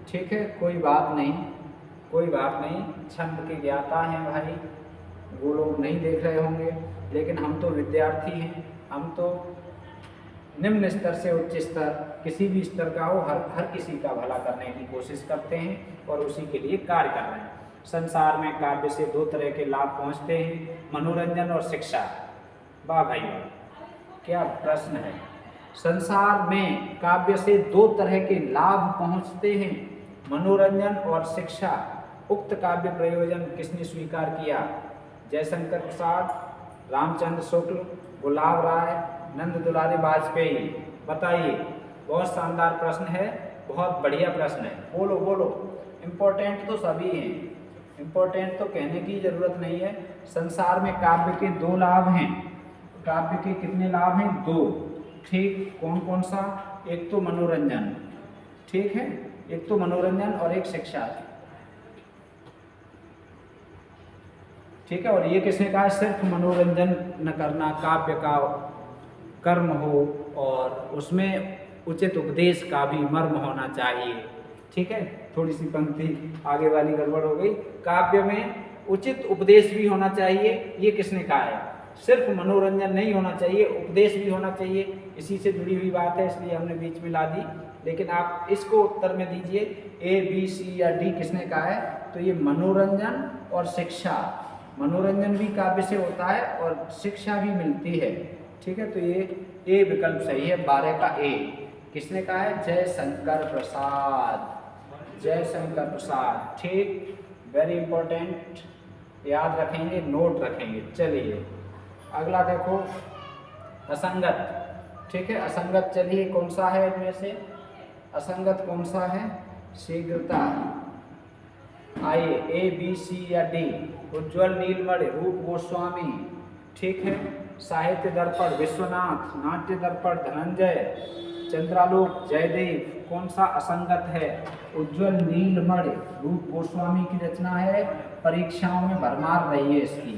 ठीक है, कोई बात नहीं, छंद के ज्ञाता हैं भाई, वो लोग नहीं देख रहे होंगे, लेकिन हम तो विद्यार्थी हैं, हम तो निम्न स्तर से उच्च स्तर, किसी भी स्तर का हो, हर किसी का भला करने की कोशिश करते हैं और उसी के लिए कार्य कर रहे हैं। संसार में काव्य से 2 तरह के लाभ पहुंचते हैं, मनोरंजन और शिक्षा। वाह भाई वाह, क्या प्रश्न है। संसार में काव्य से 2 तरह के लाभ पहुंचते हैं, मनोरंजन और शिक्षा। उक्त काव्य प्रयोजन किसने स्वीकार किया? जयशंकर प्रसाद, रामचंद्र शुक्ल, गुलाब राय, नंद दुलारी वाजपेयी। बताइए, बहुत शानदार प्रश्न है, बहुत बढ़िया प्रश्न है, बोलो। इम्पोर्टेंट तो सभी हैं, इम्पोर्टेंट तो कहने की जरूरत नहीं है। संसार में काव्य के 2 लाभ हैं। काव्य के कितने लाभ हैं? 2। ठीक, कौन सा? एक तो मनोरंजन, ठीक है, एक तो मनोरंजन और एक शिक्षा। ठीक है, और ये किसने कहा? सिर्फ मनोरंजन न करना काव्य का कर्म हो, और उसमें उचित उपदेश का भी मर्म होना चाहिए। ठीक है, थोड़ी सी पंक्ति आगे वाली गड़बड़ हो गई। काव्य में उचित उपदेश भी होना चाहिए, ये किसने कहा है? सिर्फ मनोरंजन नहीं होना चाहिए, उपदेश भी होना चाहिए। इसी से जुड़ी हुई बात है, इसलिए हमने बीच में ला दी, लेकिन आप इसको उत्तर में दीजिए, A, B, C या D किसने कहा है? तो ये मनोरंजन और शिक्षा, मनोरंजन भी काव्य से होता है और शिक्षा भी मिलती है। ठीक है, तो ये A विकल्प सही है, 12 का A। किसने कहा है? जयशंकर प्रसाद। ठीक, वेरी इंपॉर्टेंट, याद रखेंगे, नोट रखेंगे। चलिए अगला देखो, असंगत। ठीक है, असंगत, चलिए कौन सा है इनमें से? असंगत कौन सा है? शीघ्रता। आइए, A, B, C या D? उज्ज्वल नीलमणि, रूप गोस्वामी। ठीक है, साहित्य दर्पण विश्वनाथ, नाट्य दर्पण धनंजय, चंद्रालोक जयदेव। कौन सा असंगत है? उज्ज्वल नीलमणि, रूप गोस्वामी की रचना है, परीक्षाओं में भरमार रही है इसकी।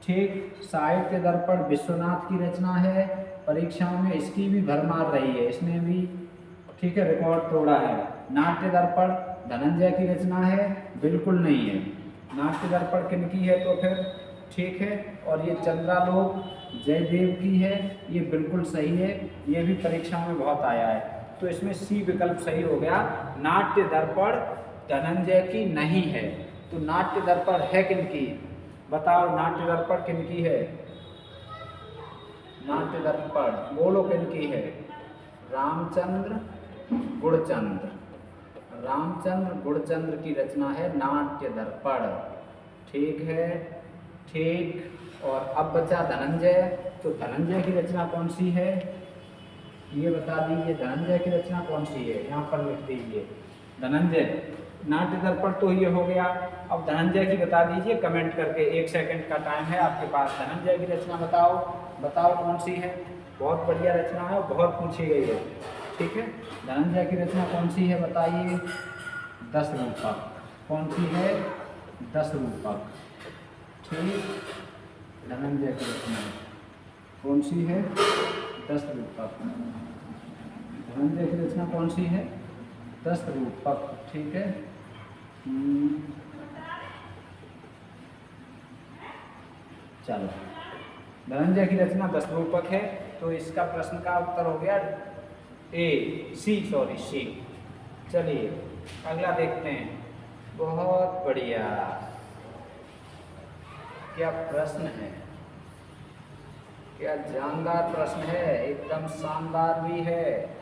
ठीक, साहित्य दर्पण विश्वनाथ की रचना है, परीक्षाओं में इसकी भी भरमार रही है, इसने भी, ठीक है, रिकॉर्ड तोड़ा है। नाट्य दर्पण धनंजय की रचना है? बिल्कुल नहीं है। नाट्य दर्पण किनकी है तो फिर? ठीक है, और ये चंद्रालोक जयदेव की है, ये बिल्कुल सही है, ये भी परीक्षाओं में बहुत आया है, तो इसमें C विकल्प सही हो गया। नाट्य दर्पण धनंजय की नहीं है, तो नाट्य दर्पण है किनकी? बताओ, नाट्य दर्पण किनकी है? नाट्य दर्पण बोलो किनकी है? रामचंद्र गुणचंद्र की रचना है नाट्य दर्पण। ठीक है, ठीक, और अब बचा धनंजय, तो धनंजय की रचना कौन सी है? ये बता दीजिए, धनंजय की रचना कौन सी है? यहाँ पर लिख दीजिए धनंजय। नाट्य दर्पण तो ये हो गया, अब धनंजय की बता दीजिए कमेंट करके, 1 सेकंड का टाइम है आपके पास। धनंजय की रचना बताओ कौन सी है? बहुत बढ़िया रचना है, बहुत पूछी गई है। ठीक है, धनंजय की रचना कौन सी है बताइए? 10 रूपक। कौन सी है? 10 रूपक। ठीक, धनंजय की रचना कौन सी है? 10 रूपक। धनंजय की रचना कौन सी है? 10 रूपक। ठीक है, चलो, धनंजय की रचना 10 रूपक है, तो इसका प्रश्न का उत्तर हो गया सी। चलिए अगला देखते हैं। बहुत बढ़िया, क्या प्रश्न है, क्या जानदार प्रश्न है, एकदम शानदार भी है।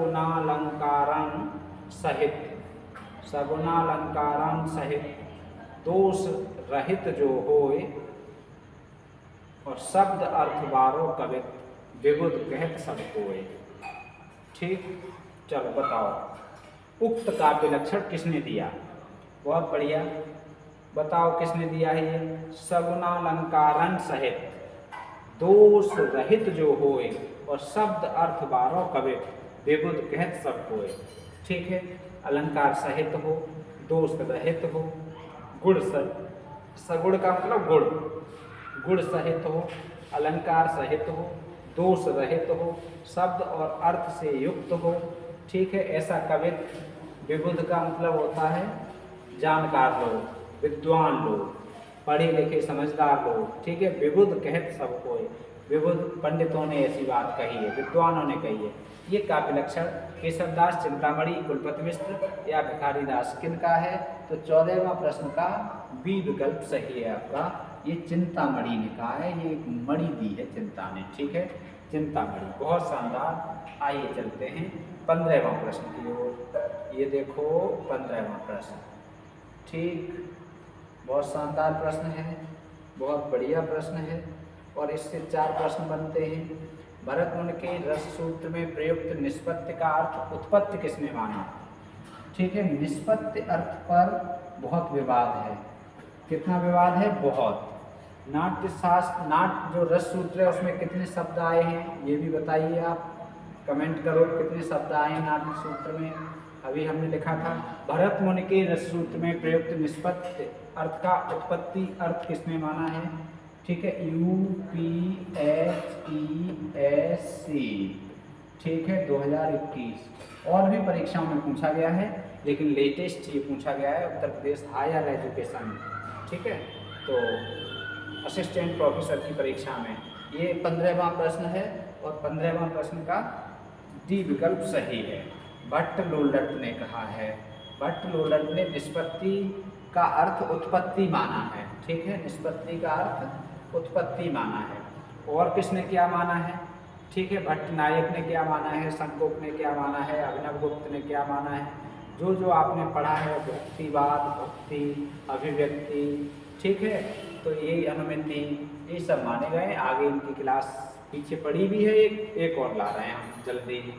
सगुणालंकारं सहित दोष रहित जो होय और शब्द अर्थ बारो कवित विबुध कहत सब कोय। ठीक, चलो बताओ, उक्त काव्य लक्षण किसने दिया? बहुत बढ़िया, बताओ किसने दिया है ये? सगुणालंकारन सहित दोष रहित जो होए और शब्द अर्थ बारो कवि विबुध कहत सब कोय। ठीक है, अलंकार सहित हो, दोष रहित हो, गुण सगुण का मतलब गुण, गुण सहित हो, अलंकार सहित हो, दोष रहित हो, शब्द और अर्थ से युक्त हो। ठीक है, ऐसा कवित, विबुध का मतलब होता है जानकार लोग, विद्वान लोग, पढ़े लिखे समझदार लोग। ठीक है, विबुध कहत सब कोई, विबुध पंडितों ने ऐसी बात कही है, विद्वानों ने कही है। ये काव्य लक्षण केशवदास चिंतामणि, कुलपति मिश्र या भिखारीदास किनका है? तो 14वां प्रश्न का बी विकल्प सही है आपका। ये चिंतामणि ने कहा है, ये एक मणि दी है चिंता ने। ठीक है, चिंतामणि, बहुत शानदार। आइए चलते हैं 15वां प्रश्न की ओर। ये देखो 15वां प्रश्न। ठीक, बहुत शानदार प्रश्न है, बहुत बढ़िया प्रश्न है, और इससे 4 प्रश्न बनते हैं। भरत मुनि के रस सूत्र में प्रयुक्त निष्पत्ति का अर्थ उत्पत्ति किसने माना? ठीक है, निष्पत्ति अर्थ पर बहुत विवाद है। कितना विवाद है? बहुत। नाट्य शास्त्र, नाट्य जो रस सूत्र है उसमें कितने शब्द आए हैं ये भी बताइए आप, कमेंट करो कितने शब्द आए हैं नाट्य सूत्र में। अभी हमने लिखा था भरत मुनि के रस सूत्र में प्रयुक्त निष्पत्ति अर्थ का उत्पत्ति अर्थ किसने माना है? ठीक है, UPSC। ठीक है, 2021। और भी परीक्षाओं में पूछा गया है, लेकिन लेटेस्ट ये पूछा गया है उत्तर प्रदेश हायर एजुकेशन। ठीक है, तो असिस्टेंट प्रोफेसर की परीक्षा में ये 15वां प्रश्न है, और 15वां प्रश्न का डी विकल्प सही है। भट्ट लोल्लट ने कहा है, भट्ट लोल्लट ने निष्पत्ति का अर्थ उत्पत्ति माना है। ठीक है, निष्पत्ति का अर्थ उत्पत्ति माना है। और किसने क्या माना है? ठीक है, भट्ट नायक ने क्या माना है, शंकुक ने क्या माना है, अभिनव गुप्त ने क्या माना है। जो जो आपने पढ़ा है, भक्तिवाद, भक्ति, अभिव्यक्ति, ठीक है, तो यही अनुमिति, ये सब माने गए। आगे इनकी क्लास पीछे पड़ी भी है, एक और ला रहे हैं हम जल्दी।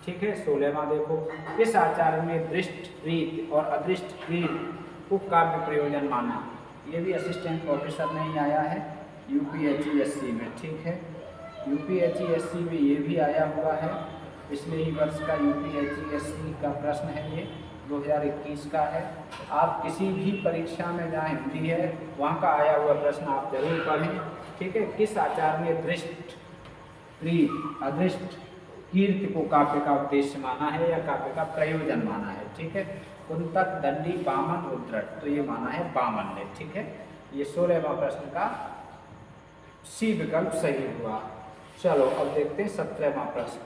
ठीक है, 16वां देखो, किस आचार्य ने दृष्ट रीत और अदृष्ट रीत को काव्य प्रयोजन माना? ये भी असिस्टेंट प्रोफेसर में ही आया है, UPSC में। ठीक है, UPSC में ये भी आया हुआ है, पिछले ही वर्ष का UPSC का प्रश्न है, ये 2021 का है। आप किसी भी परीक्षा में जहाँ हिंदी है वहाँ का आया हुआ प्रश्न आप जरूर पढ़ें। ठीक है, किस आचार्य ने दृष्ट रीत अदृष्ट कीर्ति को काव्य का उद्देश्य माना है या काव्य का प्रयोजन माना है? ठीक है, कुंतक, दंडी, बामन, उद्रट, तो ये माना है बामन ने। ठीक है, ये 16वां प्रश्न का सी विकल्प सही हुआ। चलो अब देखते हैं 17वां प्रश्न।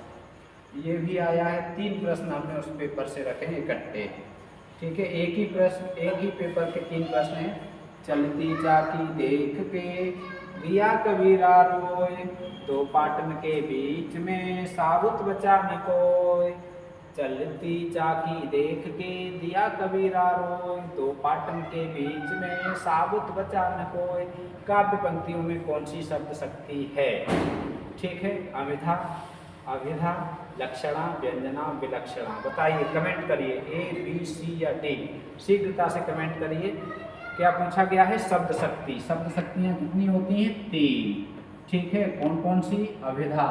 ये भी आया है, 3 प्रश्न हमने उस पेपर से रखे हैं इकट्ठे। ठीक है, एक ही प्रश्न, एक ही पेपर के 3 प्रश्न हैं। चलती चाकी देख के दिया कबीरा रोय, दो पाटन के बीच में साबुत बचा न कोय। चलती चाकी देख के दिया कबीरा रोय, दो पाटन के बीच में साबुत बचा न कोय। काव्य पंक्तियों में कौन सी शब्द शक्ति है? ठीक है, अमिधा, अभिधा, लक्षणा, व्यंजना, विलक्षणा। बताइए, कमेंट करिए, A, B, C या D। शीघ्रता से कमेंट करिए। क्या पूछा गया है? शब्द शक्ति। शब्द शक्तियाँ कितनी होती हैं? 3। ठीक है, कौन कौन सी? अभिधा,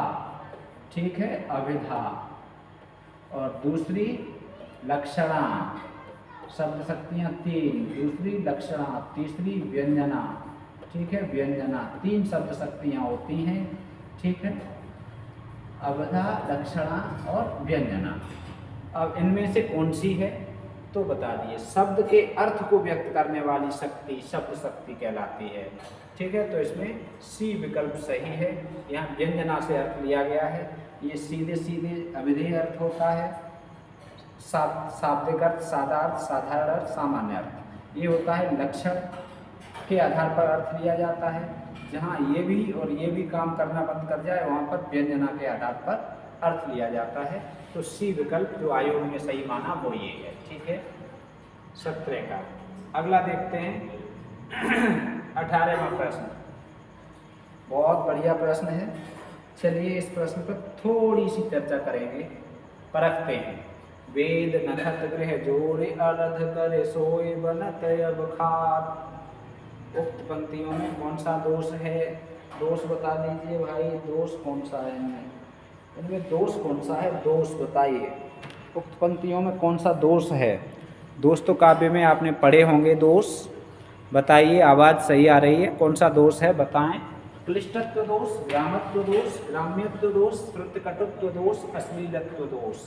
ठीक है, अभिधा, और दूसरी लक्षणा। शब्द शक्तियाँ 3, दूसरी लक्षणा, तीसरी व्यंजना। ठीक है, व्यंजना। 3 शब्द शक्तियाँ होती हैं। ठीक है, अवधा, लक्षणा और व्यंजना। अब इनमें से कौन सी है तो बता दिए। शब्द के अर्थ को व्यक्त करने वाली शक्ति शब्द शक्ति कहलाती है। ठीक है, तो इसमें सी विकल्प सही है। यहाँ व्यंजना से अर्थ लिया गया है। ये सीधे सीधे अविधेय अर्थ होता है। शाब्दिक अर्थ, सादार्थ, साधारण अर्थ, सामान्य अर्थ, ये होता है। लक्षण के आधार पर अर्थ लिया जाता है। जहाँ ये भी और ये भी काम करना बंद कर जाए वहाँ पर व्यंजना के आधार पर अर्थ लिया जाता है। तो सी विकल्प जो आयोग ने सही माना वो ये है। ठीक है, 17 का। अगला देखते हैं 18वां प्रश्न। बहुत बढ़िया प्रश्न है। चलिए इस प्रश्न पर थोड़ी सी चर्चा करेंगे, परखते हैं। वेद नखत गृह जोड़े अर्ध करे सोए बनत अब खात। उक्त पंक्तियों में कौन सा दोष है? दोष बता दीजिए भाई, दोष कौन सा है इनमें दोष कौन सा है? दोष बताइए। उक्त पंक्तियों में कौन सा दोष है? दोष तो काव्य में आपने पढ़े होंगे। दोष बताइए, आवाज़ सही आ रही है। कौन सा दोष है बताएं? क्लिष्टत्व दोष, ग्रामत्व दोष, ग्राम्यत्व दोष, श्रुतिकटुत्व दोष, अश्लीलत्व दोष।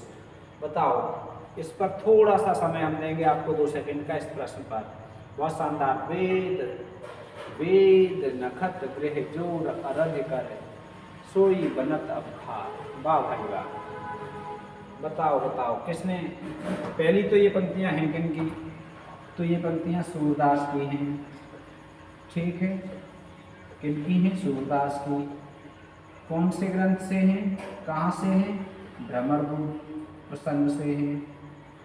बताओ। इस पर थोड़ा सा समय हम देंगे आपको, 2 सेकंड का, इस प्रश्न पर। बहुत शानदार। वेद नखत गृह जोड़ अरध कर सोई बनत अब खार। वाह भाई वाह। बताओ किसने? पहली तो ये पंक्तियां हैं किन की? तो ये पंक्तियां सूरदास की हैं। ठीक है, किनकी हैं? सूरदास की। कौन से ग्रंथ से हैं? कहाँ से हैं? भ्रमर प्रसंग से हैं।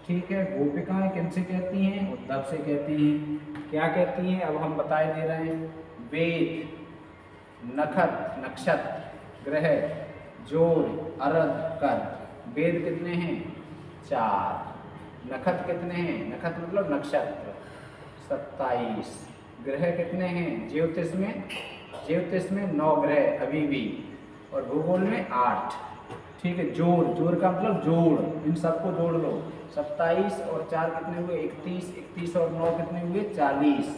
ठीक है, गोपिकाएं किनसे कहती हैं? उद्धव से कहती हैं। क्या कहती हैं अब हम बताए दे रहे हैं। वेद नखत नक्षत्र ग्रह जोड़ अरध कर। वेद कितने हैं? 4। नखत कितने हैं? नखत मतलब नक्षत्र 27। ग्रह कितने हैं? ज्योतिष में 9 ग्रह अभी भी, और भूगोल में 8। ठीक है, जोड़ का मतलब जोड़, इन सबको जोड़ लो। 27 और 4 कितने हुए? 31। 31 और 9 कितने हुए? 40।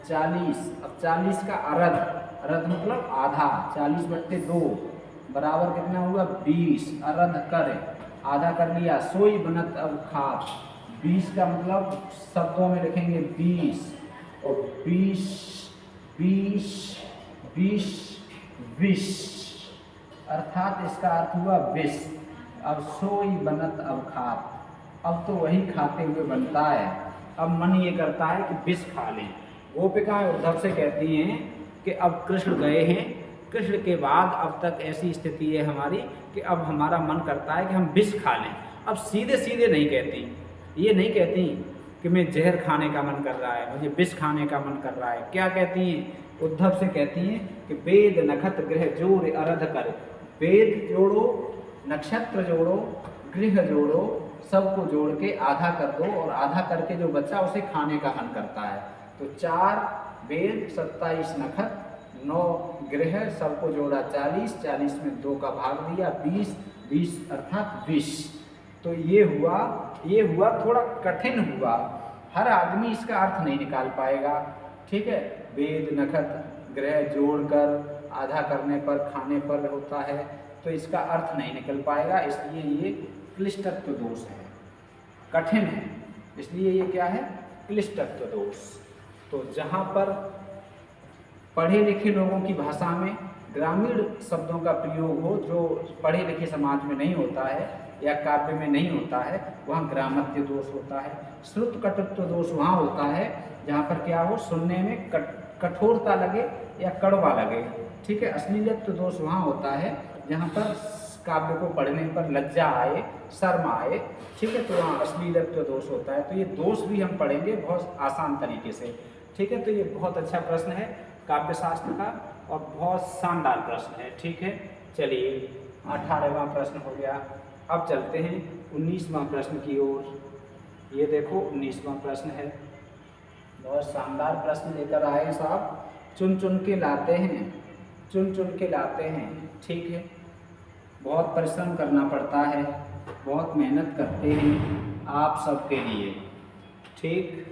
40। अब 40 का अर्ध मतलब आधा। 40/2 बराबर कितना हुआ? 20। अर्ध कर आधा कर लिया। सोई बनत अब खात। 20 का मतलब शब्दों में लिखेंगे 20, और 20 अर्थात इसका अर्थ हुआ विष। अब सोई बनत अब खात, अब तो वही खाते हुए बनता है। अब मन ये करता है कि विष खा लें। गोपिकाएं उद्धव से कहती हैं कि अब कृष्ण गए हैं, कृष्ण के बाद अब तक ऐसी स्थिति है हमारी कि अब हमारा मन करता है कि हम विष खा लें। अब सीधे सीधे नहीं कहती, ये नहीं कहती कि मैं जहर खाने का मन कर रहा है, मुझे विष खाने का मन कर रहा है। क्या कहती हैं? उद्धव से कहती हैं कि वेद नखत गृह जोड़ अरध कर। वेद जोड़ो, नक्षत्र जोड़ो, गृह जोड़ो, सबको जोड़ के आधा कर दो, और आधा करके जो बच्चा उसे खाने का मन करता है। तो 4 वेद, 27 नखत, 9 गृह, सबको जोड़ा 40। 40 में 2 का भाग दिया 20 अर्थात विष। तो ये हुआ थोड़ा कठिन हुआ। हर आदमी इसका अर्थ नहीं निकाल पाएगा। ठीक है, वेद नखत ग्रह जोड़कर आधा करने पर खाने पर होता है, तो इसका अर्थ नहीं निकल पाएगा। इसलिए ये क्लिष्टत्व दोष है, कठिन है, इसलिए ये क्या है? क्लिष्टत्व दोष। तो जहाँ पर पढ़े लिखे लोगों की भाषा में ग्रामीण शब्दों का प्रयोग हो, जो पढ़े लिखे समाज में नहीं होता है या काव्य में नहीं होता है, वहाँ ग्रामत्य दोष होता है। श्रुत कटुत्व दोष वहाँ होता है जहाँ पर क्या हो, सुनने में कठोरता लगे या कड़वा लगे। ठीक है, अश्लीलत्व दोष वहाँ होता है जहाँ पर काव्य को पढ़ने पर लज्जा आए, शर्म आए। ठीक है, तो वहाँ अश्लीलत्व दोष होता है। तो ये दोष भी हम पढ़ेंगे बहुत आसान तरीके से। ठीक है, तो ये बहुत अच्छा प्रश्न है काव्य शास्त्र का, और बहुत शानदार प्रश्न है। ठीक है, चलिए 18वां प्रश्न हो गया। अब चलते हैं 19वां प्रश्न की ओर। ये देखो 19वां प्रश्न है। बहुत शानदार प्रश्न लेकर आए साहब, चुन चुन के लाते हैं। ठीक है, बहुत परिश्रम करना पड़ता है, बहुत मेहनत करते हैं आप सबके लिए। ठीक,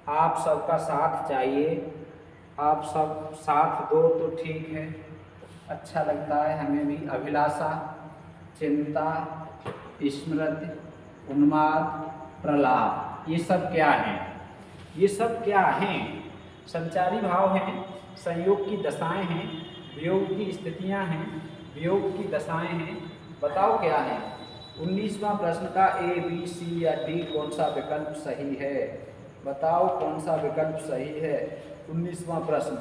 आप सबका साथ चाहिए, आप सब साथ दो तो ठीक है, अच्छा लगता है हमें भी। अभिलाषा चिंता, स्मृति, उन्माद, प्रलाप, ये सब क्या हैं? ये सब क्या हैं? संचारी भाव हैं, संयोग की दशाएं हैं, वियोग की स्थितियां हैं, वियोग की दशाएं हैं। बताओ क्या है? 19वां प्रश्न का ए, बी, सी या डी कौन सा विकल्प सही है? बताओ कौन सा विकल्प सही है? 19वां प्रश्न,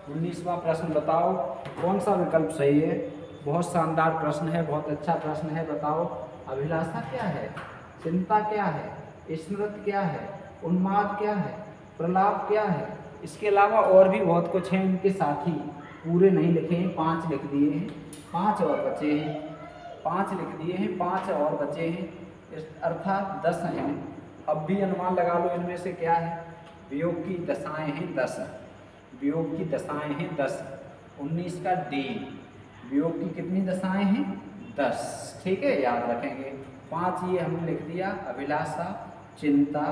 19वां प्रश्न बताओ कौन सा विकल्प सही है? बहुत शानदार प्रश्न है, बहुत अच्छा प्रश्न है। बताओ अभिलाषा क्या है, चिंता क्या है, स्मृति क्या है, उन्माद क्या है, प्रलाप क्या है? इसके अलावा और भी बहुत कुछ हैं। इनके साथ ही पूरे नहीं लिखे हैं, 5 लिख दिए हैं, 5 और बचे हैं, 5 लिख दिए हैं, 5 और बचे हैं, अर्थात 10 हैं। अब भी अनुमान लगा लो इनमें से क्या है। वियोग की दशाएं हैं 10, वियोग की दशाएं हैं 10। 19 का डी, वियोग की कितनी दशाएं हैं? 10। ठीक है, याद रखेंगे। 5 ये हमने लिख दिया, अभिलाषा, चिंता,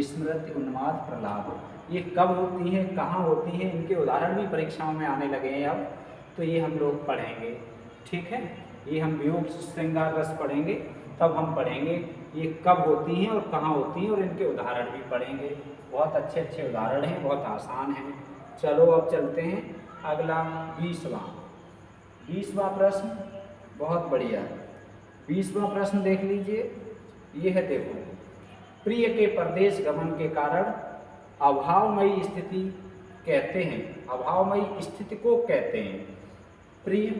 स्मृति, उन्माद, प्रलाप। ये कब होती है, कहाँ होती है, इनके उदाहरण भी परीक्षाओं में आने लगे हैं अब, तो ये हम लोग पढ़ेंगे। ठीक है, ये हम वियोग श्रृंगार रस पढ़ेंगे, तब हम पढ़ेंगे ये कब होती हैं और कहाँ होती हैं, और इनके उदाहरण भी पढ़ेंगे। बहुत अच्छे अच्छे उदाहरण हैं, बहुत आसान हैं। चलो अब चलते हैं अगला 20वां प्रश्न। बहुत बढ़िया, 20वां प्रश्न देख लीजिए। ये है, देखो, प्रिय के परदेश गमन के कारण अभावमयी स्थिति कहते हैं, अभावमयी स्थिति को कहते हैं। प्रिय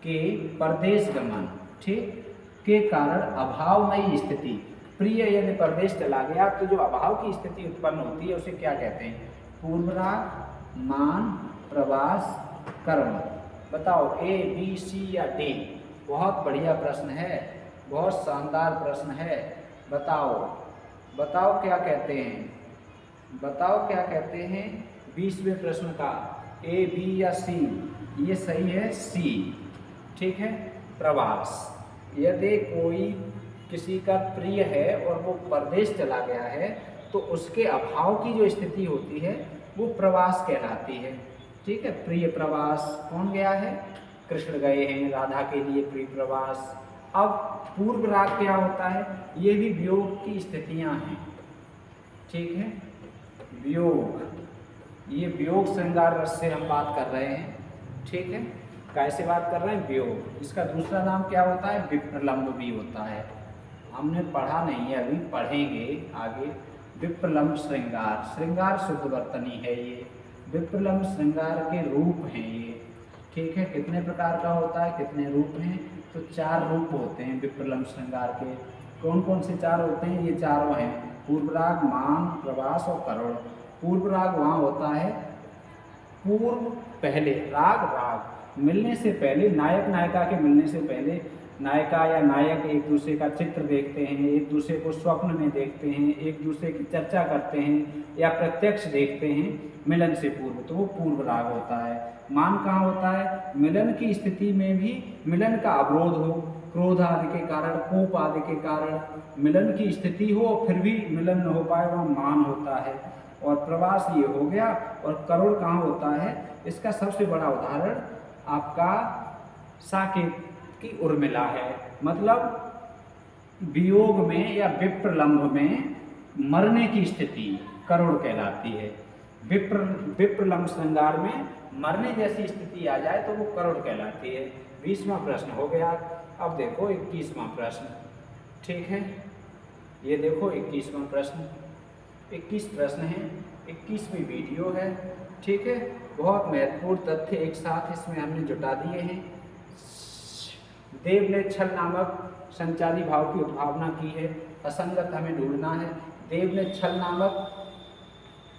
के परदेश गमन, ठीक, के कारण अभावमयी स्थिति। प्रिय यदि परदेश चला गया तो जो अभाव की स्थिति उत्पन्न होती है उसे क्या कहते हैं? पूर्वराग, मान, प्रवास, कर्म। बताओ ए, बी, सी या डी? बहुत बढ़िया प्रश्न है, बहुत शानदार प्रश्न है। बताओ बताओ क्या कहते हैं, बताओ क्या कहते हैं 20वें प्रश्न का? ए, बी या सी? ये सही है, सी। ठीक है, प्रवास। यदि कोई किसी का प्रिय है और वो परदेश चला गया है तो उसके अभाव की जो स्थिति होती है वो प्रवास कहलाती है। ठीक है, प्रिय प्रवास। कौन गया है? कृष्ण गए हैं राधा के लिए प्रिय प्रवास। अब पूर्व राग क्या होता है? ये भी वियोग की स्थितियां हैं। ठीक है, वियोग, ये वियोग श्रृंगार रस से हम बात कर रहे हैं। ठीक है, कैसे बात कर रहे हैं? वियोग। इसका दूसरा नाम क्या होता है? विप्रलंब भी होता है। हमने पढ़ा नहीं है, अभी पढ़ेंगे आगे। विप्रलंब श्रृंगार, श्रृंगार शुद्ध वर्तनी है ये। विप्रलंब श्रृंगार के रूप हैं ये। ठीक है, कितने प्रकार का होता है, कितने रूप हैं? तो 4 रूप होते हैं विप्रलंब श्रृंगार के। कौन कौन से 4 होते हैं? ये चारों हैं, पूर्वराग, मान, प्रवास और करुण। पूर्वराग वहाँ होता है, पूर्व पहले, राग मिलने से पहले, नायक नायिका के मिलने से पहले नायिका या नायक एक दूसरे का चित्र देखते हैं, एक दूसरे को स्वप्न में देखते हैं, एक दूसरे की चर्चा करते हैं या प्रत्यक्ष देखते हैं मिलन से पूर्व, तो वो पूर्व राग होता है। मान कहाँ होता है? मिलन की स्थिति में भी मिलन का अवरोध हो, क्रोध आदि के कारण, कोप आदि के कारण मिलन की स्थिति हो फिर भी मिलन न हो पाए, वह मान होता है। और प्रवास ये हो गया। और करुण कहाँ होता है? इसका सबसे बड़ा उदाहरण आपका साकेत की उर्मिला है। मतलब वियोग में या विप्रलंब में मरने की स्थिति करुण कहलाती है। विप्रलंब श्रृंगार में मरने जैसी स्थिति आ जाए तो वो करुण कहलाती है। 20वां प्रश्न हो गया। अब देखो 21वां प्रश्न। ठीक है, ये देखो 21वां प्रश्न। 21 प्रश्न है, 21वीं वीडियो है। ठीक है, बहुत महत्वपूर्ण तथ्य एक साथ इसमें हमने जुटा दिए हैं। देव ने छल नामक संचारी भाव की उद्भावना की है। असंगत हमें ढूंढना है। देव ने छल नामक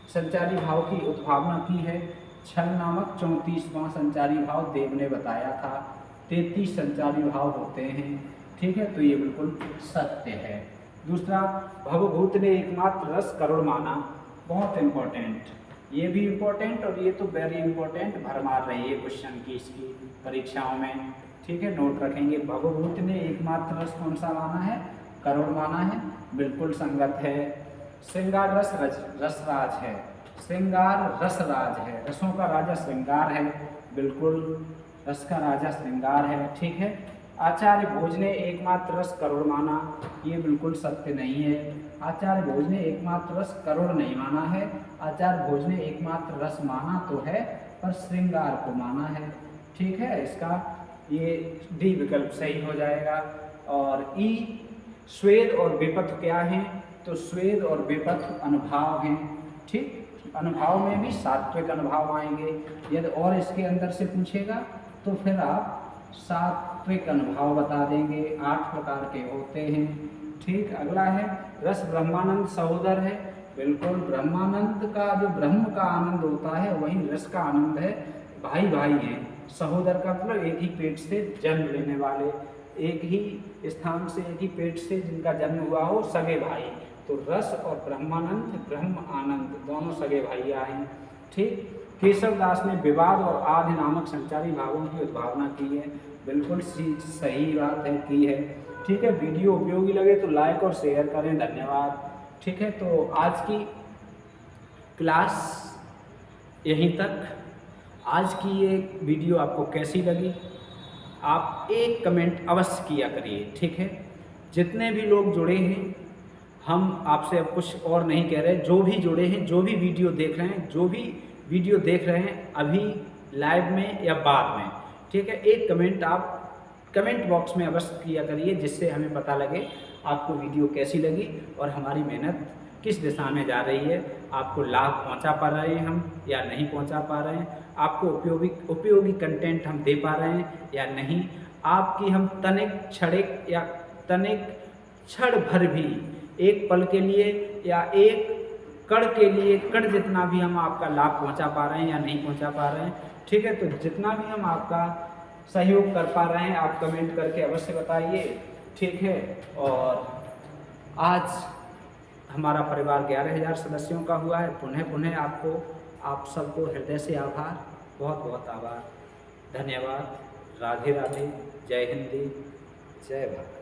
संचारी भाव की उद्भावना की है। छल नामक 34वां संचारी भाव देव ने बताया था। 33 संचारी भाव होते हैं। ठीक है, तो ये बिल्कुल सत्य है। दूसरा, भवभूत ने एकमात्र रस करुण माना। बहुत इम्पोर्टेंट, ये भी इम्पोर्टेंट और ये तो वेरी इम्पोर्टेंट, भरमार रही है क्वेश्चन की इसकी परीक्षाओं में। ठीक है, नोट रखेंगे। भवभूत ने एकमात्र रस कौन सा माना है? करुण माना है, बिल्कुल संगत है। श्रृंगार रस रसराज है, श्रृंगार रसराज है, रसों का राजा श्रृंगार है, बिल्कुल रस का राजा श्रृंगार है। ठीक है, आचार्य भोज ने एकमात्र रस करुण माना, ये बिल्कुल सत्य नहीं है। आचार्य भोज ने एकमात्र रस करुण नहीं माना है। आचार्य भोज ने एकमात्र रस माना तो है, पर श्रृंगार को माना है। ठीक है, इसका ये डी विकल्प सही हो जाएगा। और ई स्वेद और विपथ क्या हैं? तो स्वेद और विपथ अनुभाव हैं। ठीक, अनुभाव में भी सात्विक अनुभाव आएंगे। यदि और इसके अंदर से पूछेगा तो फिर आप सात्विक अनुभाव बता देंगे। 8 प्रकार के होते हैं। ठीक, अगला है रस ब्रह्मानंद सहोदर है। बिल्कुल, ब्रह्मानंद का जो ब्रह्म का आनंद होता है वही रस का आनंद है। भाई भाई हैं। सहोदर का मतलब एक ही पेट से जन्म लेने वाले, एक ही स्थान से, एक ही पेट से जिनका जन्म हुआ हो, सगे भाई। तो रस और ब्रह्मानंद, ब्रह्म आनंद दोनों सगे भैया हैं। ठीक, केशव दास ने विवाद और आदि नामक संचारी भावों की उद्भावना की है। बिल्कुल सही बात है, की है। ठीक है, वीडियो उपयोगी लगे तो लाइक और शेयर करें। धन्यवाद। ठीक है, तो आज की क्लास यहीं तक। आज की ये वीडियो आपको कैसी लगी आप एक कमेंट अवश्य किया करिए। ठीक है, जितने भी लोग जुड़े हैं, हम आपसे अब कुछ और नहीं कह रहे। जो भी जुड़े हैं, जो भी वीडियो देख रहे हैं, जो भी वीडियो देख रहे हैं अभी लाइव में या बाद में, ठीक है, एक कमेंट आप कमेंट बॉक्स में अवश्य किया करिए, जिससे हमें पता लगे आपको वीडियो कैसी लगी और हमारी मेहनत किस दिशा में जा रही है। आपको लाभ पहुंचा पा रहे हैं हम या नहीं पहुंचा पा रहे हैं, आपको उपयोगी कंटेंट हम दे पा रहे हैं या नहीं, आपकी हम तनिक क्षणिक या तनिक क्षण भर भी, एक पल के लिए या एक कण के लिए, कण जितना भी हम आपका लाभ पहुंचा पा रहे हैं या नहीं पहुंचा पा रहे हैं। ठीक है, तो जितना भी हम आपका सहयोग कर पा रहे हैं आप कमेंट करके अवश्य बताइए। ठीक है, और आज हमारा परिवार 11,000 सदस्यों का हुआ है। पुनः आपको, आप सबको हृदय से आभार, बहुत बहुत आभार। धन्यवाद। राधे राधे। जय हिंदी, जय भारत।